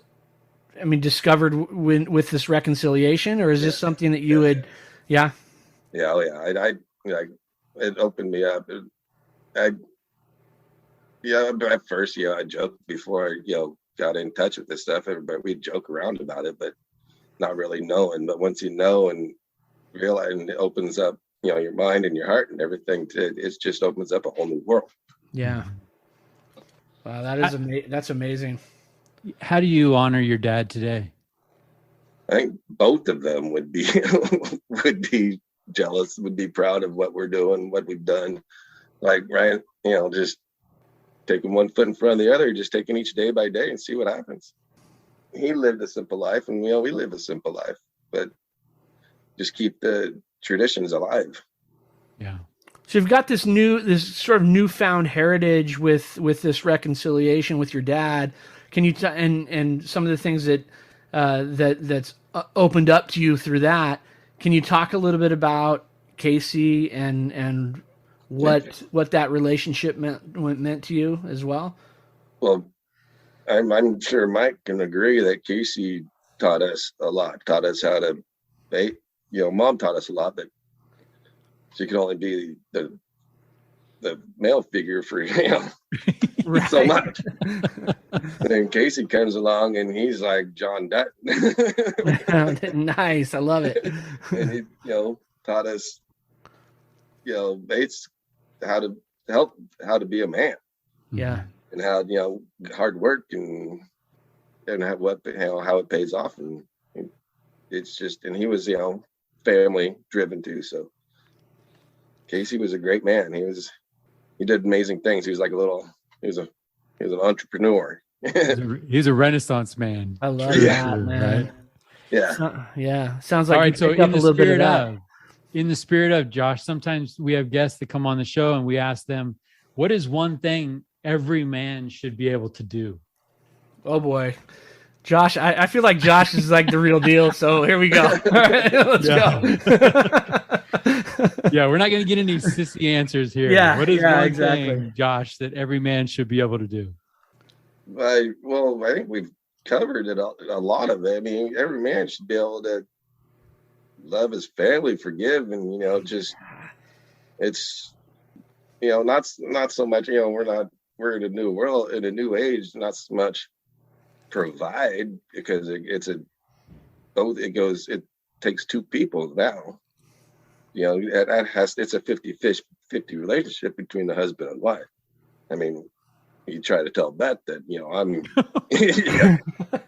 discovered with this reconciliation, or is this something that you would? Yeah. Yeah. Oh yeah. It opened me up. At first, I joked before I, got in touch with this stuff. Everybody, we'd joke around about it, but not really knowing. But once you know and realize, and it opens up, your mind and your heart and everything. It just opens up a whole new world. Yeah. Wow, that's amazing. How do you honor your dad today? I think both of them would be jealous, would be proud of what we're doing, what we've done. Like, right, just taking one foot in front of the other, just taking each day by day and see what happens. He lived a simple life, and we live a simple life, but just keep the traditions alive. Yeah. So you've got this sort of newfound heritage with this reconciliation with your dad. Can you and some of the things that's opened up to you through that? Can you talk a little bit about Casey and what that relationship meant to you as well? Well, I'm sure Mike can agree that Casey taught us a lot. Taught us how to bake. Mom taught us a lot, but she could only be the male figure for right. so much. And then Casey comes along and he's like John Dutton. Nice, I love it. And he, taught us, how to be a man. Yeah. And how hard work and how it pays off, and it's just, and he was family driven too. So Casey was a great man. He was he did amazing things. He was like he was an entrepreneur. He's a Renaissance man. I love that, man. Right? Yeah. Sounds like all right. So in the spirit of Josh, sometimes we have guests that come on the show and we ask them, what is one thing every man should be able to do? Oh boy, Josh, I feel like Josh is like the real deal. So here we go. All right, let's go. Yeah, we're not going to get any sissy answers here. Yeah, what is one thing, Josh, that every man should be able to do? I think we've covered it a lot of it. I mean, every man should be able to love his family, forgive, and just it's not so much. We're in a new world, in a new age, not so much provide, because it takes two people now. It's a 50-50 relationship between the husband and wife. I mean, you try to tell Beth that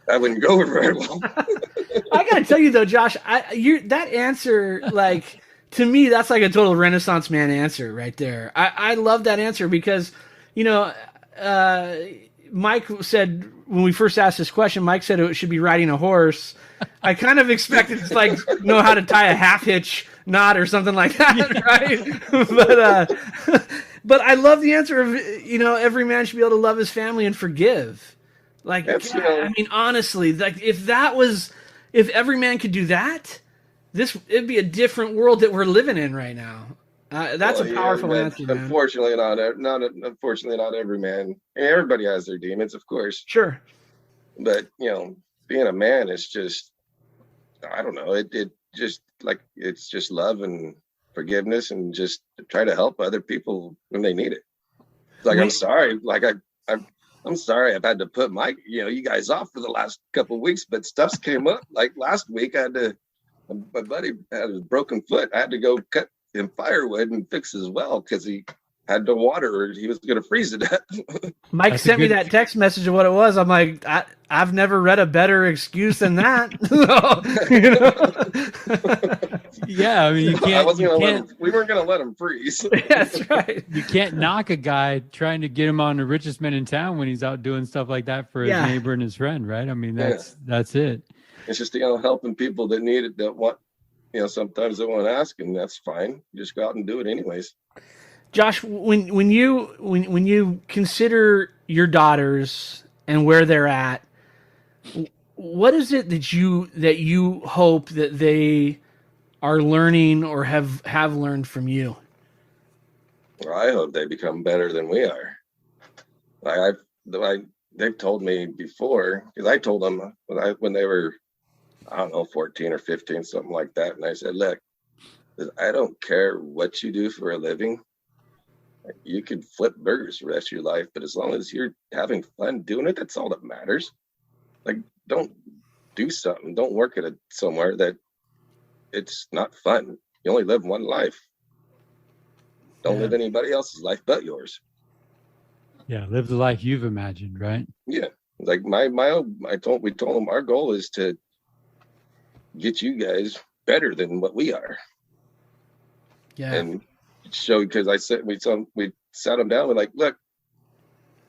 I wouldn't go over very well. I gotta tell you though, Josh, that answer, like, to me, that's like a total Renaissance man answer right there. I love that answer because Mike said when we first asked this question, Mike said it should be riding a horse. I kind of expected to like know how to tie a half hitch knot or something like that, right? But I love the answer of every man should be able to love his family and forgive. Like, I mean, honestly, like if every man could do that, it'd be a different world that we're living in right now. That's a powerful answer, man. Unfortunately, not every man. Everybody has their demons, of course. Sure. But being a man is just, I don't know. It just like it's just love and forgiveness, and just try to help other people when they need it. Like, I'm sorry. Like I'm sorry I've had to put you guys off for the last couple of weeks, but stuff's came up. Like last week, my buddy had a broken foot. I had to go cut him firewood and fix his well because he had no water or he was going to freeze to death. Mike sent me that text message of what it was. I'm like, I've never read a better excuse than that. Yeah, I mean, you can't. We weren't going to let him freeze. That's right. You can't knock a guy trying to get him on the richest man in town when he's out doing stuff like that for his neighbor and his friend, right? I mean, that's it. It's just helping people that need it, that want. Sometimes they won't ask, and that's fine. You just go out and do it anyways. Josh, when you consider your daughters and where they're at, what is it that you hope that they are learning or have learned from you? Well, I hope they become better than we are. They've told me before, because I told them when they were, I don't know, 14 or 15, something like that. And I said, look, I don't care what you do for a living. You could flip burgers the rest of your life, but as long as you're having fun doing it, that's all that matters. Like, don't do something. Don't work at somewhere that it's not fun. You only live one life. Don't live anybody else's life but yours. Yeah, live the life you've imagined, right? Yeah. Like we told them our goal is to get you guys better than what we are. Yeah. And show, because we sat them down. We're like, look,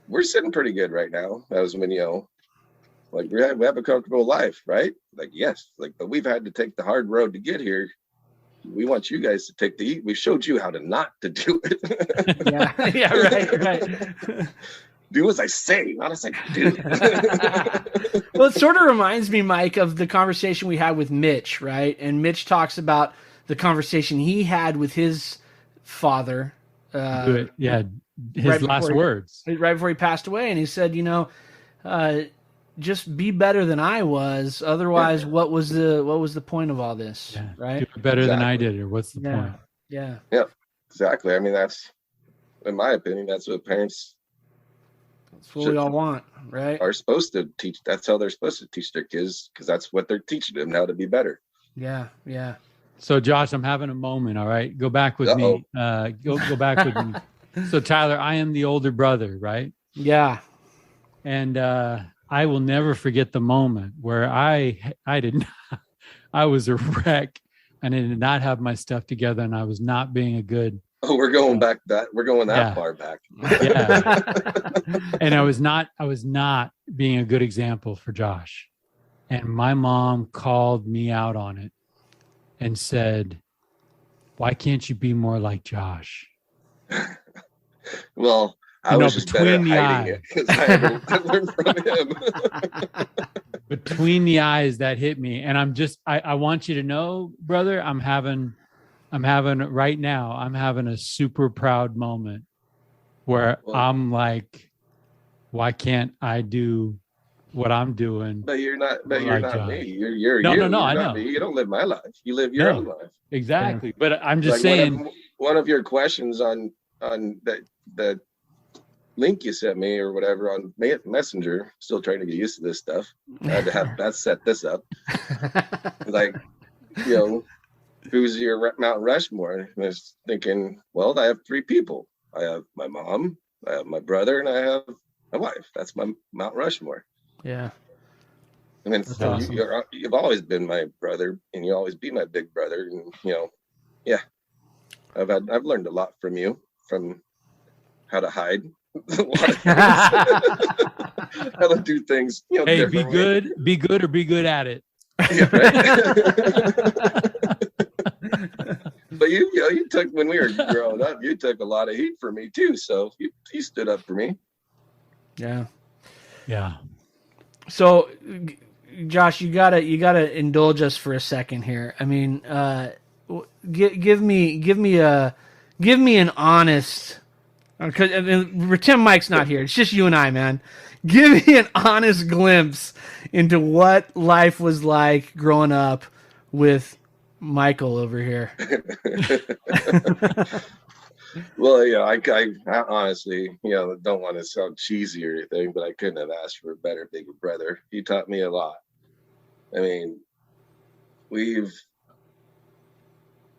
we're sitting pretty good right now. That was when, like we have a comfortable life, right? Like, yes, like, but we've had to take the hard road to get here. We want you guys to take we showed you how to not to do it. Yeah, right. Do as I say, not as I do. Well, it sort of reminds me, Mike, of the conversation we had with Mitch, right? And Mitch talks about the conversation he had with his father. His last words. Right before he passed away. And he said, just be better than I was. Otherwise, what was the point of all this? Yeah. Right? Do it better than I did, or what's the point? Yeah. Yeah, exactly. I mean, that's, in my opinion, that's what parents... That's what we all want, right? Are supposed to teach. That's how they're supposed to teach their kids, because that's what they're teaching them, how to be better. Yeah. So, Josh, I'm having a moment. All right, go back with me. Go back with me. So, Tyler, I am the older brother, right? Yeah. And I will never forget the moment where I was a wreck, and I did not have my stuff together, and I was not being a good Oh, we're going back we're going that far back. Yeah. And I was not being a good example for Josh. And my mom called me out on it and said, "Why can't you be more like Josh?" Well, I was just better at hiding it because I learned from him. Between the eyes, that hit me. And I want you to know, brother, I'm having right now, I'm having a super proud moment where I'm like, why can't I do what I'm doing? But you're not me. You're no, you. No, you're I not know. Me. You don't live my life. You live your own life. Exactly. Yeah. But I'm just saying, one of your questions on that link you sent me or whatever on Messenger, still trying to get used to this stuff. I had to have Beth set this up. Like, who's your Mount Rushmore? And I was thinking, well, I have 3 people. I have my mom, I have my brother, and I have my wife. That's my Mount Rushmore. Yeah. I mean, awesome. You've always been my brother, and you always be my big brother. And I've learned a lot from you, from how to hide. How to do things. Hey, be good or be good at it. Yeah, right? But you took, when we were growing up, you took a lot of heat for me too. So you stood up for me. Yeah. Yeah. So, Josh, you gotta indulge us for a second here. I mean, give me an honest. Because Tim Mike's not here. It's just you and I, man. Give me an honest glimpse into what life was like growing up with Michael over here. Well, I honestly, don't want to sound cheesy or anything, but I couldn't have asked for a better big brother. He taught me a lot. I mean, we've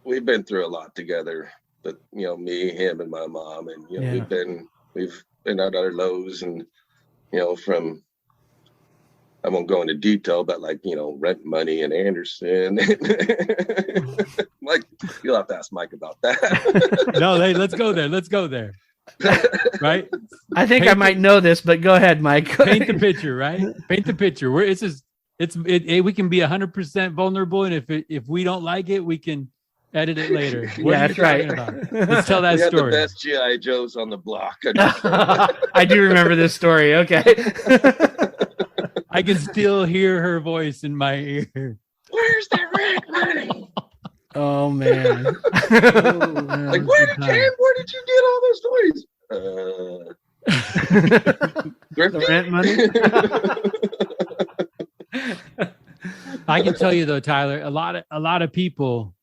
been through a lot together. But me, him, and my mom, and we've been at our lows, and from, I won't go into detail, but like rent money and Anderson. Like, you'll have to ask Mike about that. No, hey, let's go there. Right? I think I might know this, but go ahead, Mike. Paint the picture, right? Paint the picture. We can be 100% vulnerable, and if we don't like it, we can edit it later. That's right. Let's tell that story. The best G.I. Joes on the block. I do remember this story. Okay. I can still hear her voice in my ear. Where's the rent money? Oh man. Like, where did you get all those toys? The rent money. I can tell you though, Tyler, a lot of people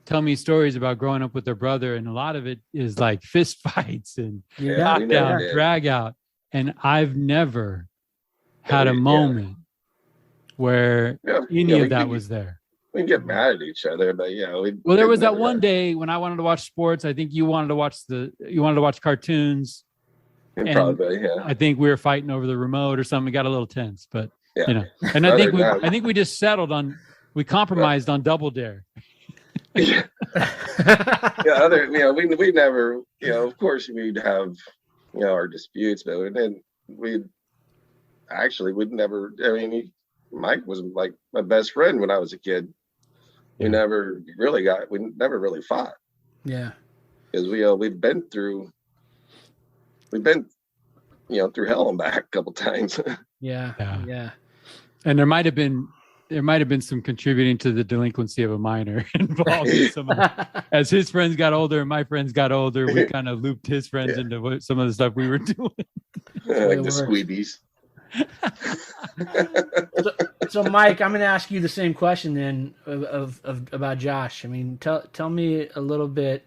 tell me stories about growing up with their brother, and a lot of it is like fist fights and knockdown, drag out. And I've never had a moment where any of that was there. We get mad at each other, but well, there was that one day when I wanted to watch sports. I think you wanted to watch cartoons. And probably, yeah. I think we were fighting over the remote or something. It got a little tense, but and I think we just settled on, we compromised on Double Dare. We never, of course we'd have, our disputes, but then we'd never, Mike was like my best friend when I was a kid. We never really fought. Yeah. Because we've been through hell and back a couple times. Yeah. And there might have been some contributing to the delinquency of a minor involved in some as his friends got older and my friends got older, we kind of looped his friends into some of the stuff we were doing. Like the squeebies. So Mike, I'm going to ask you the same question then about Josh. I mean, tell me a little bit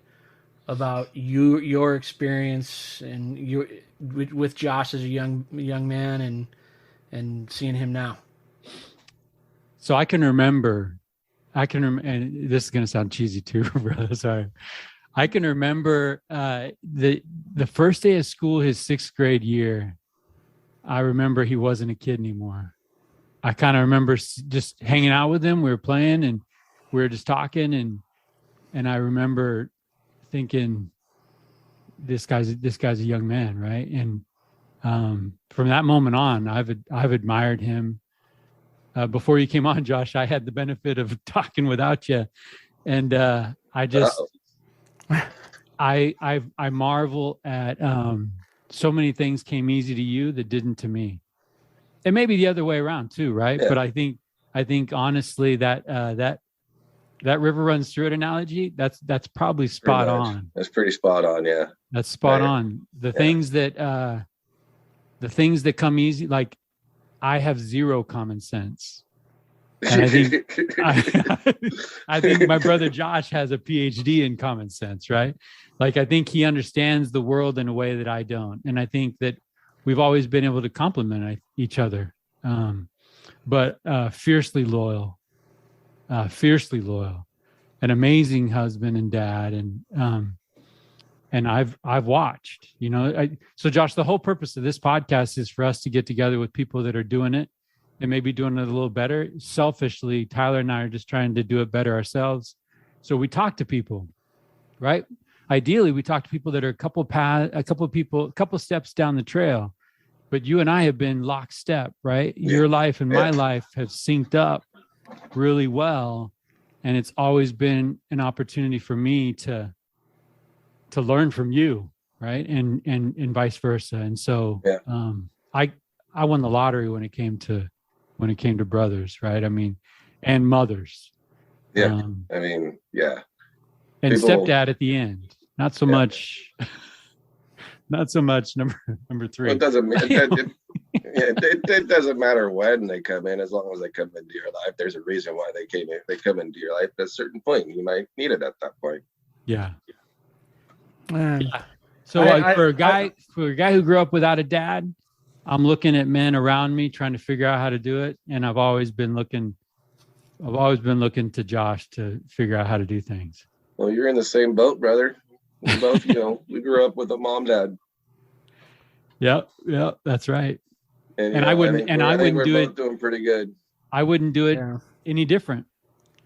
about your experience and with Josh as a young man and seeing him now. So I can remember, and this is going to sound cheesy too, brother. Sorry. I can remember the first day of school, his 6th grade year. I remember he wasn't a kid anymore. I kind of remember just hanging out with him. We were playing and we were just talking, and I remember thinking, this guy's a young man, right? And from that moment on, I've admired him. Before you came on, Josh, I had the benefit of talking without you, and I just I marvel at so many things came easy to you that didn't to me. It may be the other way around too, right? Yeah. But I think honestly that river runs through it analogy, that's probably spot on. That's pretty spot on, yeah. That's spot on. The things that come easy, like I have zero common sense. And I think I think my brother Josh has a PhD in common sense, right? Like I think he understands the world in a way that I don't. And I think that we've always been able to complement each other. But fiercely loyal, an amazing husband and dad. And I've watched, so Josh, the whole purpose of this podcast is for us to get together with people that are doing it and maybe doing it a little better. Selfishly, Tyler and I are just trying to do it better ourselves. So we talk to people, right? Ideally, we talk to people that are a couple steps down the trail. But you and I have been lockstep, right? Yeah. Your life and my life have synced up really well. And it's always been an opportunity for me to learn from you, right? And vice versa. And so I won the lottery when it came to brothers, right? I mean, and mothers. Yeah. I mean, yeah. And stepdad at the end. Not so much number three. Well, it doesn't it doesn't matter when they come in, as long as they come into your life. There's a reason why they came in. They come into your life at a certain point. You might need it at that point. Yeah. So for a guy who grew up without a dad, I'm looking at men around me trying to figure out how to do it, and I've always been looking to Josh to figure out how to do things. Well, you're in the same boat, brother. We both, we grew up with a mom, dad. Yep, that's right. And I wouldn't do it. Doing pretty good. I wouldn't do it any different.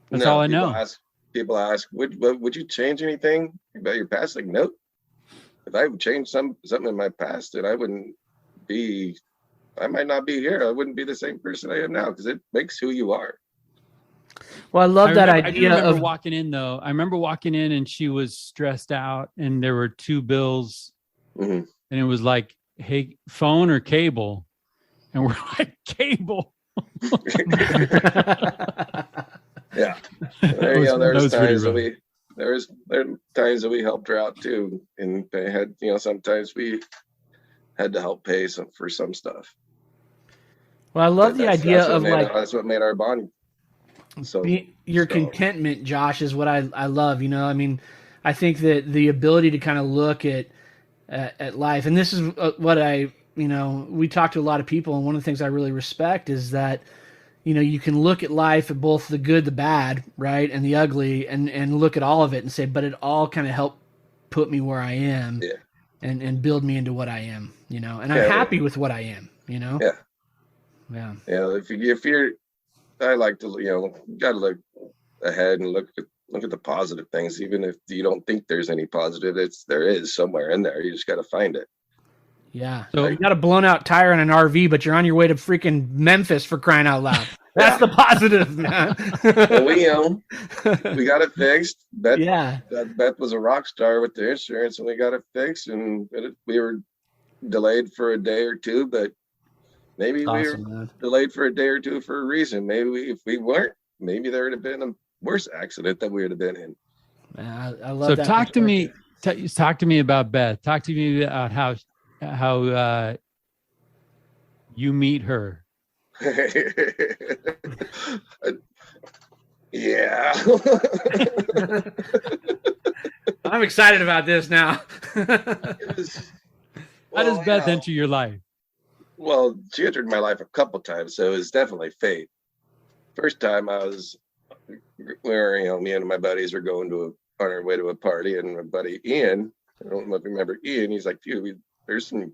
That's all I know. People ask, would you change anything about your past? Like, nope. If I would change something in my past, then I might not be here. I wouldn't be the same person I am now, because it makes who you are. Well, I love that idea of walking in, though. I remember walking in and she was stressed out, and there were two bills, and it was like, hey, phone or cable? And we're like, cable. Yeah. There was times that we helped her out too, and they had, sometimes we had to help pay for some stuff. Well, I love the idea of that's what made our bond. So your contentment, Josh, is what I love. I mean, I think that the ability to kind of look at life, and this is what we talk to a lot of people, and one of the things I really respect is that you can look at life at both the good, the bad, right, and the ugly, and look at all of it and say, but it all kind of helped put me where I am, and build me into what I am, and I'm happy with what I am, Yeah. If you're, I like to, got to look ahead and look at the positive things, even if you don't think there's any positive. There is somewhere in there. You just got to find it. Yeah. So you got a blown out tire in an RV, but you're on your way to freaking Memphis, for crying out loud. That's the positive, man. Well, we got it fixed. Beth was a rock star with the insurance, and we got it fixed, and we were delayed for a day or two, but maybe we were delayed for a day or two for a reason. Maybe if we weren't, maybe there would have been a worse accident that we would have been in. I love that. So talk to me about Beth. Talk to me about how you meet her. Yeah. I'm excited about this now. How does Beth enter your life? Well, she entered my life a couple times, so it was definitely fate. First time me and my buddies were going on our way to a party, and my buddy Ian, I don't know if you remember Ian, he's like, dude, there's some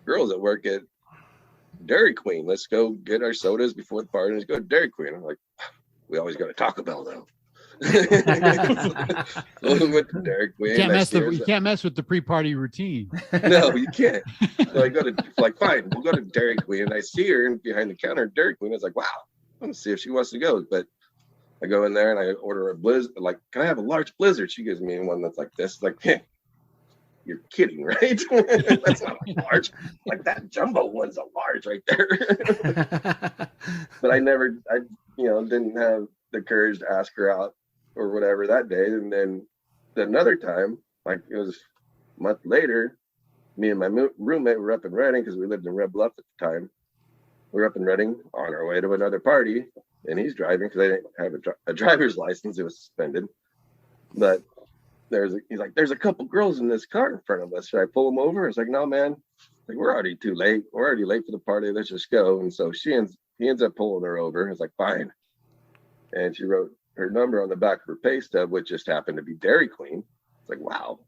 girls that work at Dairy Queen. Let's go get our sodas before the party and let's go to Dairy Queen. I'm like, we always go to Taco Bell though. So we went to Dairy Queen. You can't mess with the pre-party routine. No, you can't. So I go to fine, we'll go to Dairy Queen, and I see her behind the counter at Dairy Queen. I was like, wow, I'm gonna see if she wants to go. But I go in there and I order a blizzard. Like, can I have a large blizzard? She gives me one that's like this. Like, hey, you're kidding, right? That's not large. Like, that jumbo one's a large right there. But I didn't have the courage to ask her out or whatever that day. And then another time, like it was a month later, me and my roommate were up in Reading because we lived in Red Bluff at the time. We were up in Reading on our way to another party, and he's driving because I didn't have a driver's license. It was suspended. But he's like, there's a couple girls in this car in front of us. Should I pull them over? I was like, no, man. Like, we're already too late. We're already late for the party. Let's just go. And so he ends up pulling her over. I was like, fine. And she wrote her number on the back of her pay stub, which just happened to be Dairy Queen. It's like, wow.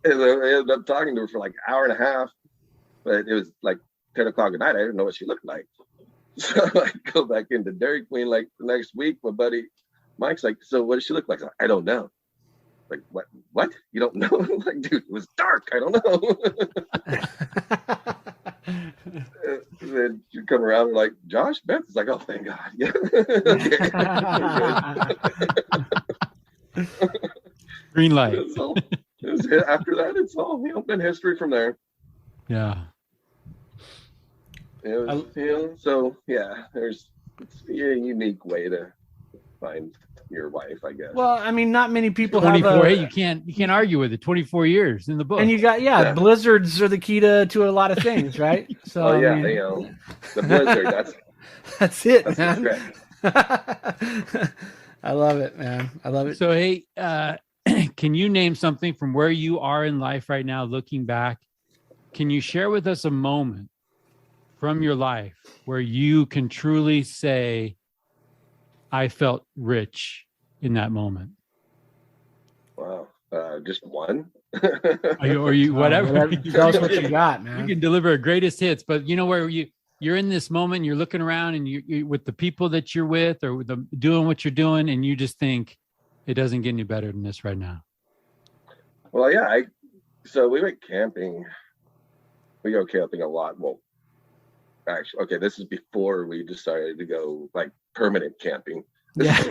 And I ended up talking to her for like an hour and a half, but it was like 10 o'clock at night. I didn't know what she looked like. So I go back into Dairy Queen like the next week. My buddy Mike's like, so what does she look like? I don't know. Like, what? You don't know? Like, dude, it was dark. I don't know. And then you come around and like, Josh, Beth is like, oh, thank God. Yeah. Green light. After that, it's all been history from there. Yeah. It was, so yeah, it's a unique way to find your wife, I guess. Well, I mean, not many people 24, have. Hey, you can't argue with it. 24 years in the book, and you got blizzards are the key to a lot of things, right? So yeah, the blizzard. That's it, that's man. I love it, man. I love it. So hey, can you name something from where you are in life right now, looking back? Can you share with us a moment from your life where you can truly say, I felt rich in that moment? Wow. Just one? or you whatever. Tell us what you got, man. You can deliver a greatest hits, but you know where you're in this moment, you're looking around and you with the people that you're with or doing what you're doing, and you just think it doesn't get any better than this right now. Well, yeah, so we went camping. We go camping a lot. Well, actually, okay, this is before we decided to go like permanent camping. Yeah.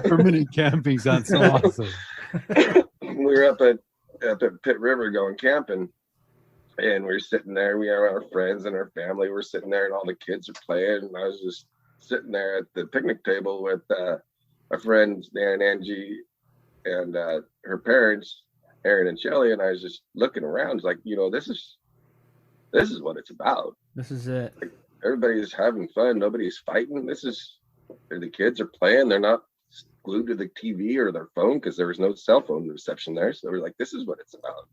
Permanent camping sounds so awesome. We were up at Pitt River going camping, and we were sitting there. We are our friends and our family. We're sitting there, and all the kids are playing. And I was just sitting there at the picnic table with our friends Dan and Angie and her parents, Aaron and Shelly, and I was just looking around, like, this is what it's about. This is it. Like, everybody's having fun. Nobody's fighting. The kids are playing. They're not glued to the TV or their phone because there was no cell phone reception there. So we're like, this is what it's about.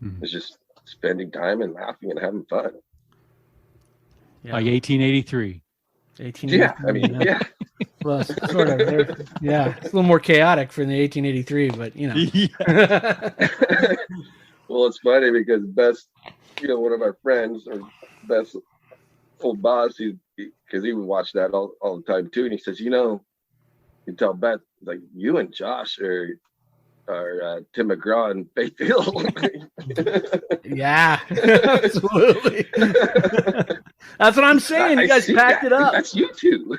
Mm-hmm. It's just spending time and laughing and having fun. Yeah. Like 1883. Yeah, I mean, yeah. Well, sort of. Yeah, it's a little more chaotic for the 1883, but Yeah. Well, it's funny because Beth's, one of our friends, or Beth's old boss, because he would watch that all the time too, and he says, you tell Beth, like, you and Josh are Tim McGraw and Faith Hill. Yeah, absolutely. That's what I'm saying. You guys packed it up. That's you two.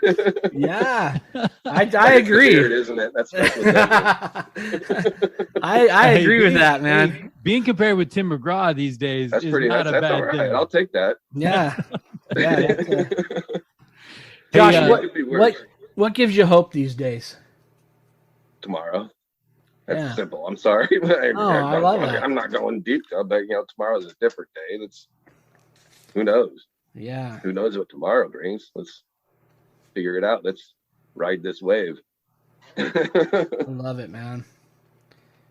Yeah, I agree. Weird, isn't it? That's I agree with that, man. Being compared with Tim McGraw these days is not a bad all right. thing. I'll take that. Yeah. Yeah. Josh, what gives you hope these days? Tomorrow. That's simple. I'm sorry. I love that. I'm not going deep, but tomorrow's a different day. Who knows? Yeah. Who knows what tomorrow brings? Let's figure it out. Let's ride this wave. I love it, man.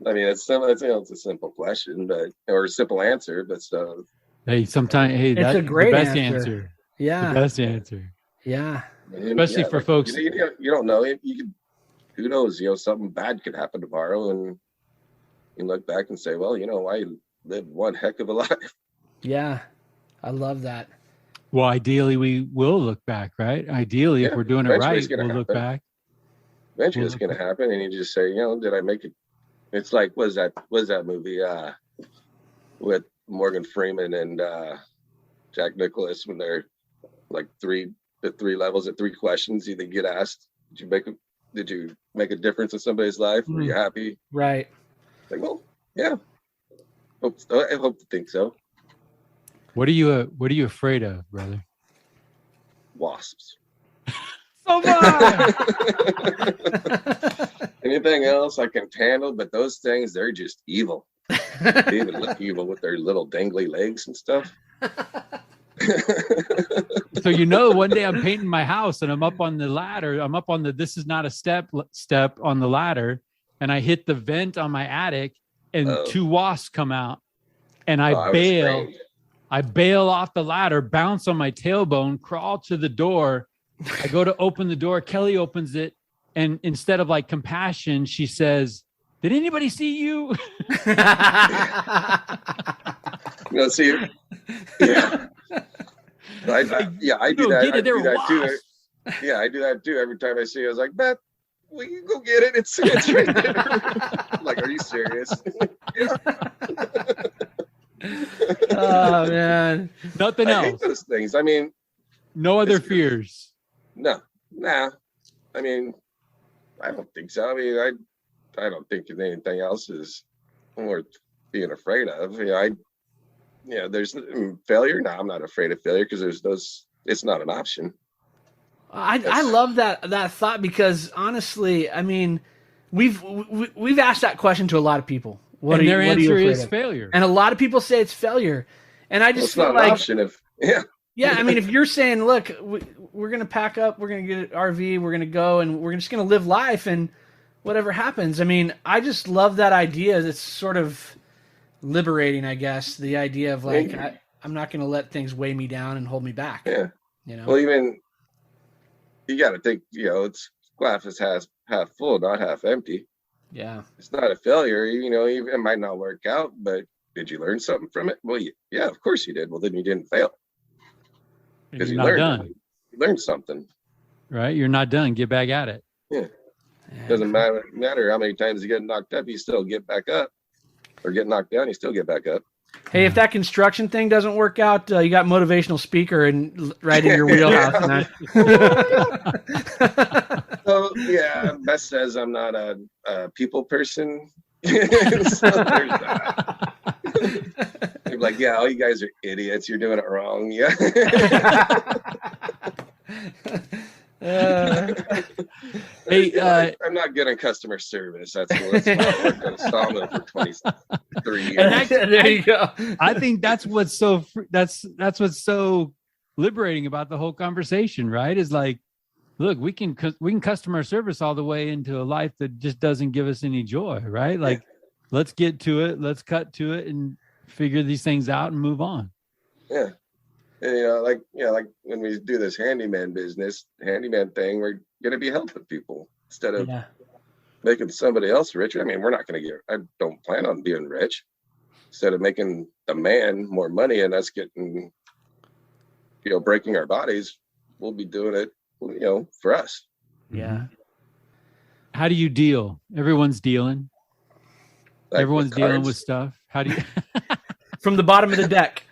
I mean, it's a simple question, or a simple answer, but so. Hey, sometimes that's a great the best answer. Yeah. The best answer. Yeah. Especially for folks. You don't know. Who knows? Something bad could happen tomorrow, and you look back and say, well, I lived one heck of a life. Yeah. I love that. Well, ideally, we will look back, right? Ideally, if we're doing it right, we'll look back. Eventually, it's going to happen, and you just say, you know, did I make it? It's like, was that movie with Morgan Freeman and Jack Nicklaus when they're like the three levels at 3 questions you get asked? Did you make a difference in somebody's life? Were you happy? Right. Like, well, yeah. I hope to think so. What are you afraid of, brother? Wasps. So much. Anything else I can handle, but those things, they're just evil. They even look evil with their little dangly legs and stuff. So one day I'm painting my house and I'm up on the ladder. I'm up on this is not a step on the ladder, and I hit the vent on my attic, and 2 wasps come out, and I bail. I bail off the ladder, bounce on my tailbone, crawl to the door. I go to open the door. Kelly opens it, and instead of like compassion, she says, "Did anybody see you?" See, yeah. I do that. I do that too. Yeah, I do that too. Every time I see it, I was like, Beth, will you go get it? It's right there. Like, are you serious? Oh man, nothing else. I hate those things. I mean, no other fears. No. I mean, I don't think so. I mean, I don't think anything else is worth being afraid of. There's failure. No, I'm not afraid of failure because it's not an option. I love that thought, because honestly, I mean, we've asked that question to a lot of people. Their answer is failure. And a lot of people say it's failure. And I just feel like, I mean, if you're saying, look, we're going to pack up, we're going to get an RV, we're going to go, and we're just going to live life, and whatever happens. I mean, I just love that idea. That's sort of liberating, I guess. The idea of like, I'm not going to let things weigh me down and hold me back. Yeah. Well, even you got to think, it's glass is half full, not half empty. Yeah. It's not a failure. It might not work out, but did you learn something from it? Well, yeah, of course you did. Well, then you didn't fail. Because you learned something. Right? You're not done. Get back at it. Yeah. Doesn't matter how many times you get knocked up, you still get back up. Or get knocked down, you still get back up. Hey, if that construction thing doesn't work out, you got motivational speaker right in your wheelhouse. So Beth says I'm not a people person. So there's that. They're like, yeah, all you guys are idiots. You're doing it wrong. Yeah. Hey, I'm not good at customer service. That's why I worked at a sawmill for 23 years. There you go. I think that's what's so liberating about the whole conversation, right? Is like, look, we can customer service all the way into a life that just doesn't give us any joy, right? Like, let's get to it, let's cut to it, and figure these things out and move on. Yeah. And, like when we do this handyman thing, we're going to be helping people instead of making somebody else rich. I mean, I don't plan on being rich. Instead of making the man more money and us getting, breaking our bodies, we'll be doing it, for us. Yeah. How do you deal? Everyone's dealing. Like everyone's dealing with stuff. How do you... From the bottom of the deck.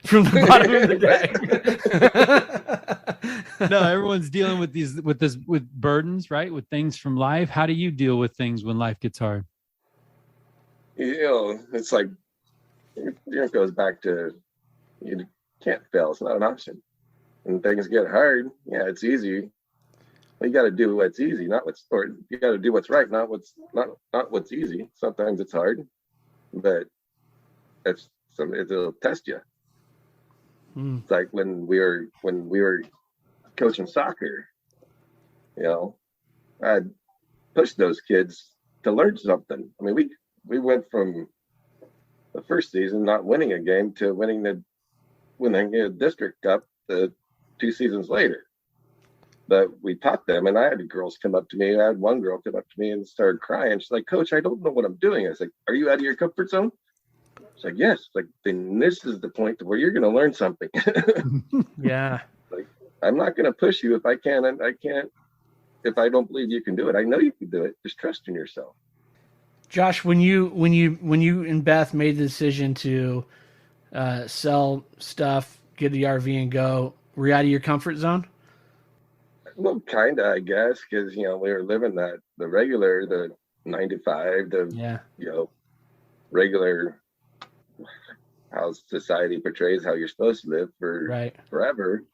No, everyone's dealing with burdens, right? With things from life. How do you deal with things when life gets hard? It's like, it goes back to, you can't fail. It's not an option. When things get hard, it's easy. You got to do what's easy, you got to do what's right, not what's easy. Sometimes it's hard, but it'll test you. It's like when we were coaching soccer, I'd push those kids to learn something. I mean, we went from the first season not winning a game to winning a district cup the 2 seasons later. But we taught them, and I had girls come up to me. I had one girl come up to me and started crying. She's like, "Coach, I don't know what I'm doing." I was like, "Are you out of your comfort zone?" She's like, "Yes." Like, then this is the point where you're going to learn something. Yeah. Like, I'm not going to push you if I can't, and I can't, if I don't believe you can do it. I know you can do it. Just trust in yourself. Josh, when you and Beth made the decision to sell stuff, get the RV and go, were you out of your comfort zone? Well, kind of, I guess, because, we were living the regular, the 9 to 5, regular how society portrays how you're supposed to live for forever.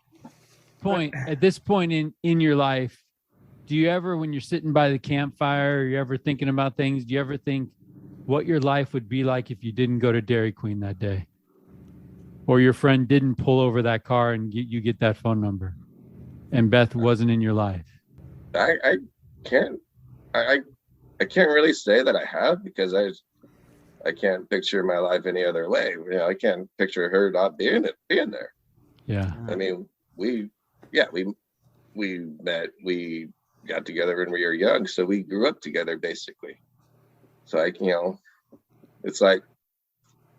At this point in your life, do you ever, when you're sitting by the campfire, you're ever thinking about things, do you ever think what your life would be like if you didn't go to Dairy Queen that day? Or your friend didn't pull over that car and you get that phone number and Beth wasn't in your life? I can't really say that I have, because I can't picture my life any other way. I can't picture her not being there. Yeah. I mean, we met, we got together when we were young, so we grew up together basically. So it's like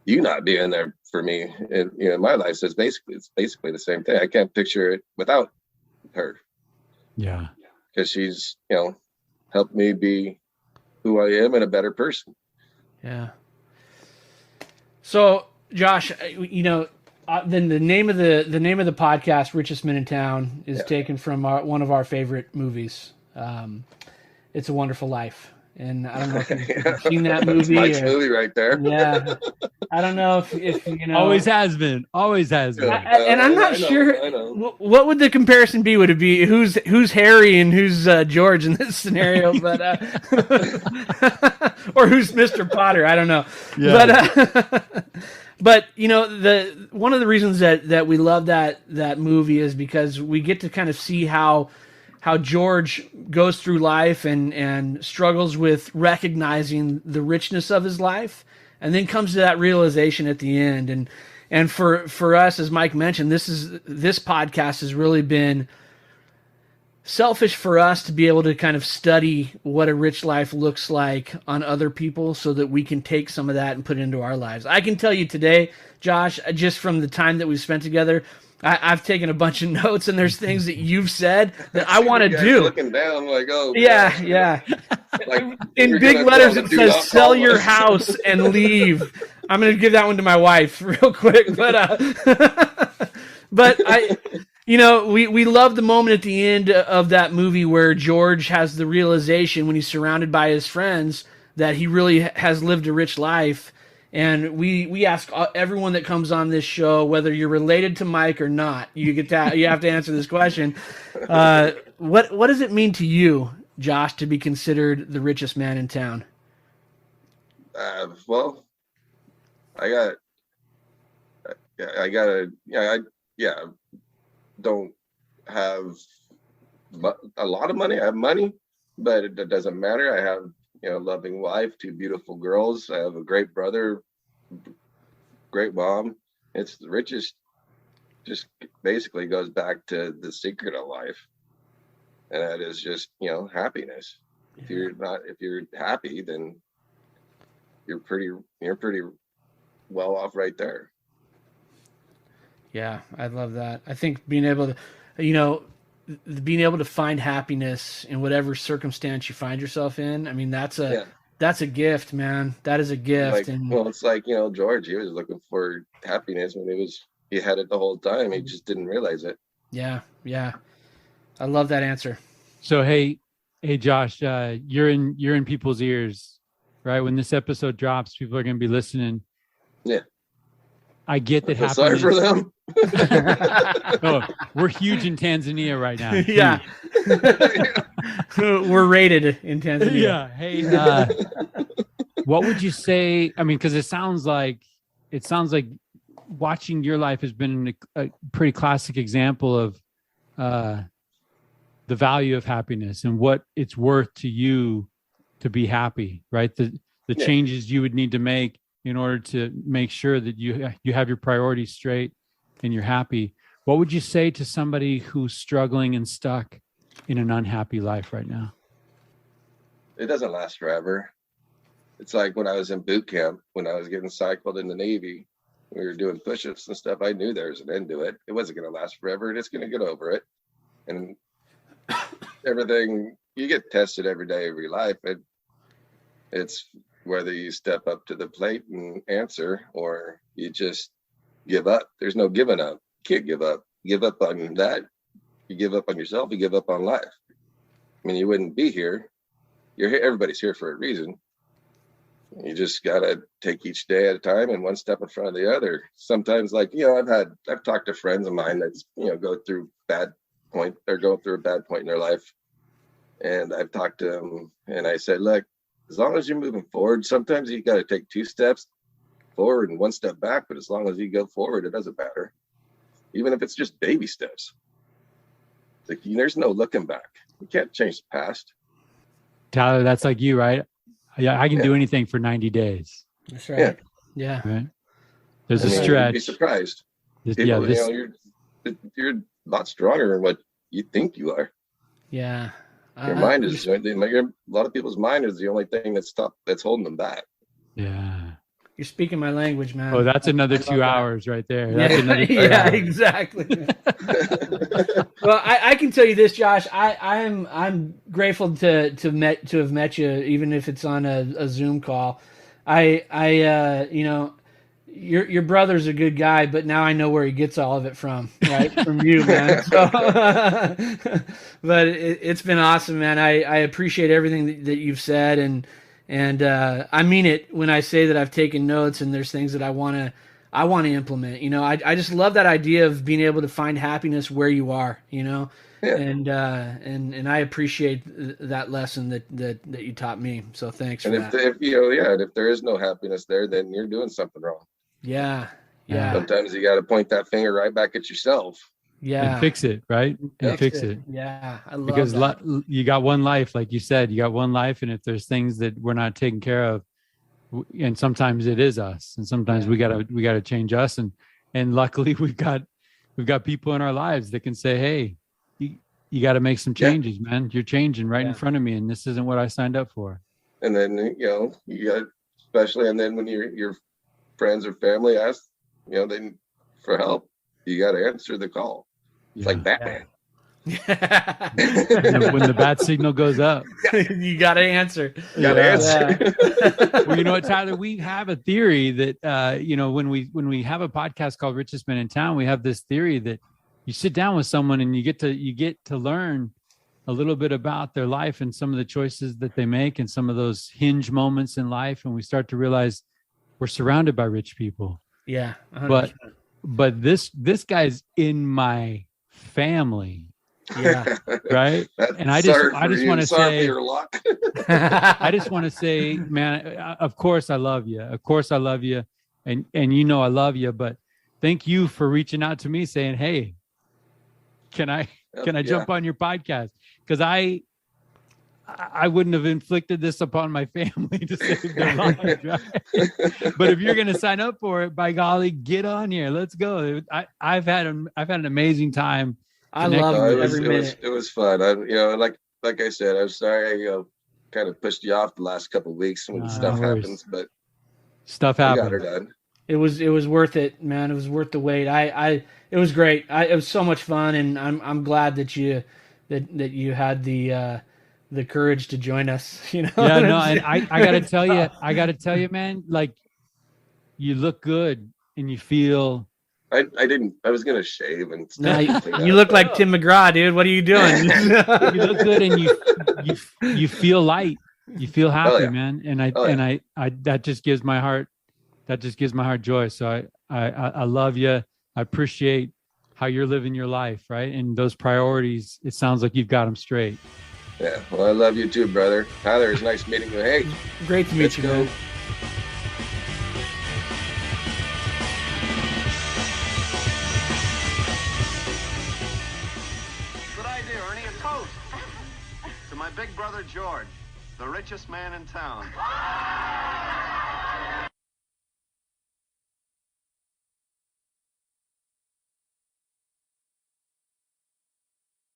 you not being there for me in my life. So it's basically the same thing. I can't picture it without her. Yeah. Because she's, helped me be who I am and a better person. Yeah. So Josh, then the name of the podcast, Richest Men in Town, is taken from one of our favorite movies. It's a Wonderful Life. And I don't know if you've seen that movie. That's Mike's movie right there. Yeah. I don't know if Always has been. And I'm not sure. I know. What would the comparison be? Would it be who's Harry and who's George in this scenario? But or who's Mr. Potter? I don't know. Yeah. But one of the reasons that we love that movie is because we get to kind of see how George goes through life and struggles with recognizing the richness of his life, and then comes to that realization at the end. And for us, as Mike mentioned, this podcast has really been selfish for us to be able to kind of study what a rich life looks like on other people, so that we can take some of that and put it into our lives. I can tell you today, Josh, just from the time that we've spent together, I've taken a bunch of notes, and there's things that you've said that I want to do. Looking down, like, oh, yeah, gosh. Yeah. Like, in big letters, it says "Sell your house and leave." I'm going to give that one to my wife real quick, but we love the moment at the end of that movie where George has the realization, when he's surrounded by his friends, that he really has lived a rich life. And we ask everyone that comes on this show, whether you're related to Mike or not, you have to answer this question. What does it mean to you, Josh, to be considered the richest man in town? Well, I don't have a lot of money. I have money, but it doesn't matter. I have loving wife, 2 beautiful girls. I have a great brother, great mom. It's the richest. Just basically goes back to the secret of life, and that is just happiness. Yeah. If you're happy, then you're pretty well off right there. Yeah, I love that. I think being able to find happiness in whatever circumstance you find yourself in, I mean, that's a gift, man. That is a gift. It's like, George, he was looking for happiness when he had it the whole time. He just didn't realize it. Yeah. Yeah. I love that answer. So, hey, Josh, you're in people's ears, right? When this episode drops, people are going to be listening. Yeah. I get that happiness. Sorry for them. Oh, we're huge in Tanzania right now. Yeah. We're rated in Tanzania. Yeah. Hey, what would you say? I mean, because it sounds like watching your life has been a pretty classic example of the value of happiness and what it's worth to you to be happy, right? The changes you would need to make in order to make sure that you have your priorities straight and you're happy. What would you say to somebody who's struggling and stuck in an unhappy life right now? It doesn't last forever. It's like when I was in boot camp, when I was getting cycled in the Navy, we were doing push-ups and stuff. I knew there was an end to it. It wasn't going to last forever. Just going to get over it. and everything, you get tested every day of your life. It's whether you step up to the plate and answer, or you just give up. There's no giving up. You can't give up. Give up on that. You give up on yourself. You give up on life. I mean, you wouldn't be here. You're here. Everybody's here for a reason. You just gotta take each day at a time and one step in front of the other. Sometimes, like, I've talked to friends of mine that's go through going through a bad point in their life, and I've talked to them and I said, look, as long as you're moving forward, sometimes you got to take 2 steps forward and 1 step back, but as long as you go forward, it doesn't matter, even if it's just baby steps. It's like, there's no looking back. You can't change the past. Tyler, that's like you, right? Yeah, I can do anything for 90 days. That's right. Yeah. Right? There's a stretch. You'd be surprised. People, you're a lot stronger than what you think you are. Yeah. Your mind is a lot of people's mind is the only thing that's holding them back. Yeah. You're speaking my language, man. Oh, that's another 2 hours right there. That's another 2 yeah, hours. Exactly. Well, I can tell you this, Josh. I'm grateful to have met you, even if it's on a Zoom call. Your brother's a good guy, but now I know where he gets all of it from, right? From you, man. So, but it's been awesome, man. I appreciate everything that you've said, and I mean it when I say that I've taken notes and there's things that I want to implement. I just love that idea of being able to find happiness where you are, Yeah. and I appreciate that lesson that you taught me. So thanks for that. If there is no happiness there, then you're doing something wrong. Yeah. Sometimes you got to point that finger right back at yourself. Yeah. And fix it, right? And fix it. Yeah. I love because that. you got one life, like you said, you got one life. And if there's things that we're not taking care of, and sometimes it is us, and sometimes we gotta change us. And luckily we've got people in our lives that can say, hey, you got to make some changes, man. You're changing right in front of me, and this isn't what I signed up for. And then, you got, especially, and then when your friends or family ask, then for help, you got to answer the call. It's like Batman. When the bat signal goes up, you got to answer. Well, you know what, Tyler? We have a theory that when we have a podcast called Richest Men in Town, we have this theory that you sit down with someone and you get to learn a little bit about their life and some of the choices that they make and some of those hinge moments in life, and we start to realize we're surrounded by rich people. Yeah, 100%. But this guy's in my family. Yeah. Right. And I just want to say, I just want to say, man, of course I love you. Of course I love you. And I love you, but thank you for reaching out to me saying, hey, can I jump on your podcast? Because I wouldn't have inflicted this upon my family to save their lives, right? But if you're going to sign up for it, by golly, get on here. Let's go. I've had an amazing time. I love it. Every minute. It was fun. Like I said, I'm sorry I kind of pushed you off the last couple of weeks when stuff happens, but stuff happens. Got her done. It was worth it, man. It was worth the wait. It was great. It was so much fun, and I'm glad that you had the courage to join us. Yeah, no, and I gotta tell you, man, like, you look good and you feel. I was gonna shave and stuff. No, you look like Tim McGraw, dude. What are you doing? You look good and you feel light. You feel happy, man. And I that just gives my heart joy. So I love you. I appreciate how you're living your life, right? And those priorities, it sounds like you've got them straight. Yeah. Well, I love you too, brother. Tyler, it's nice meeting you. Hey, great to meet you, man. Good idea, Ernie. A toast to my big brother George, the richest man in town.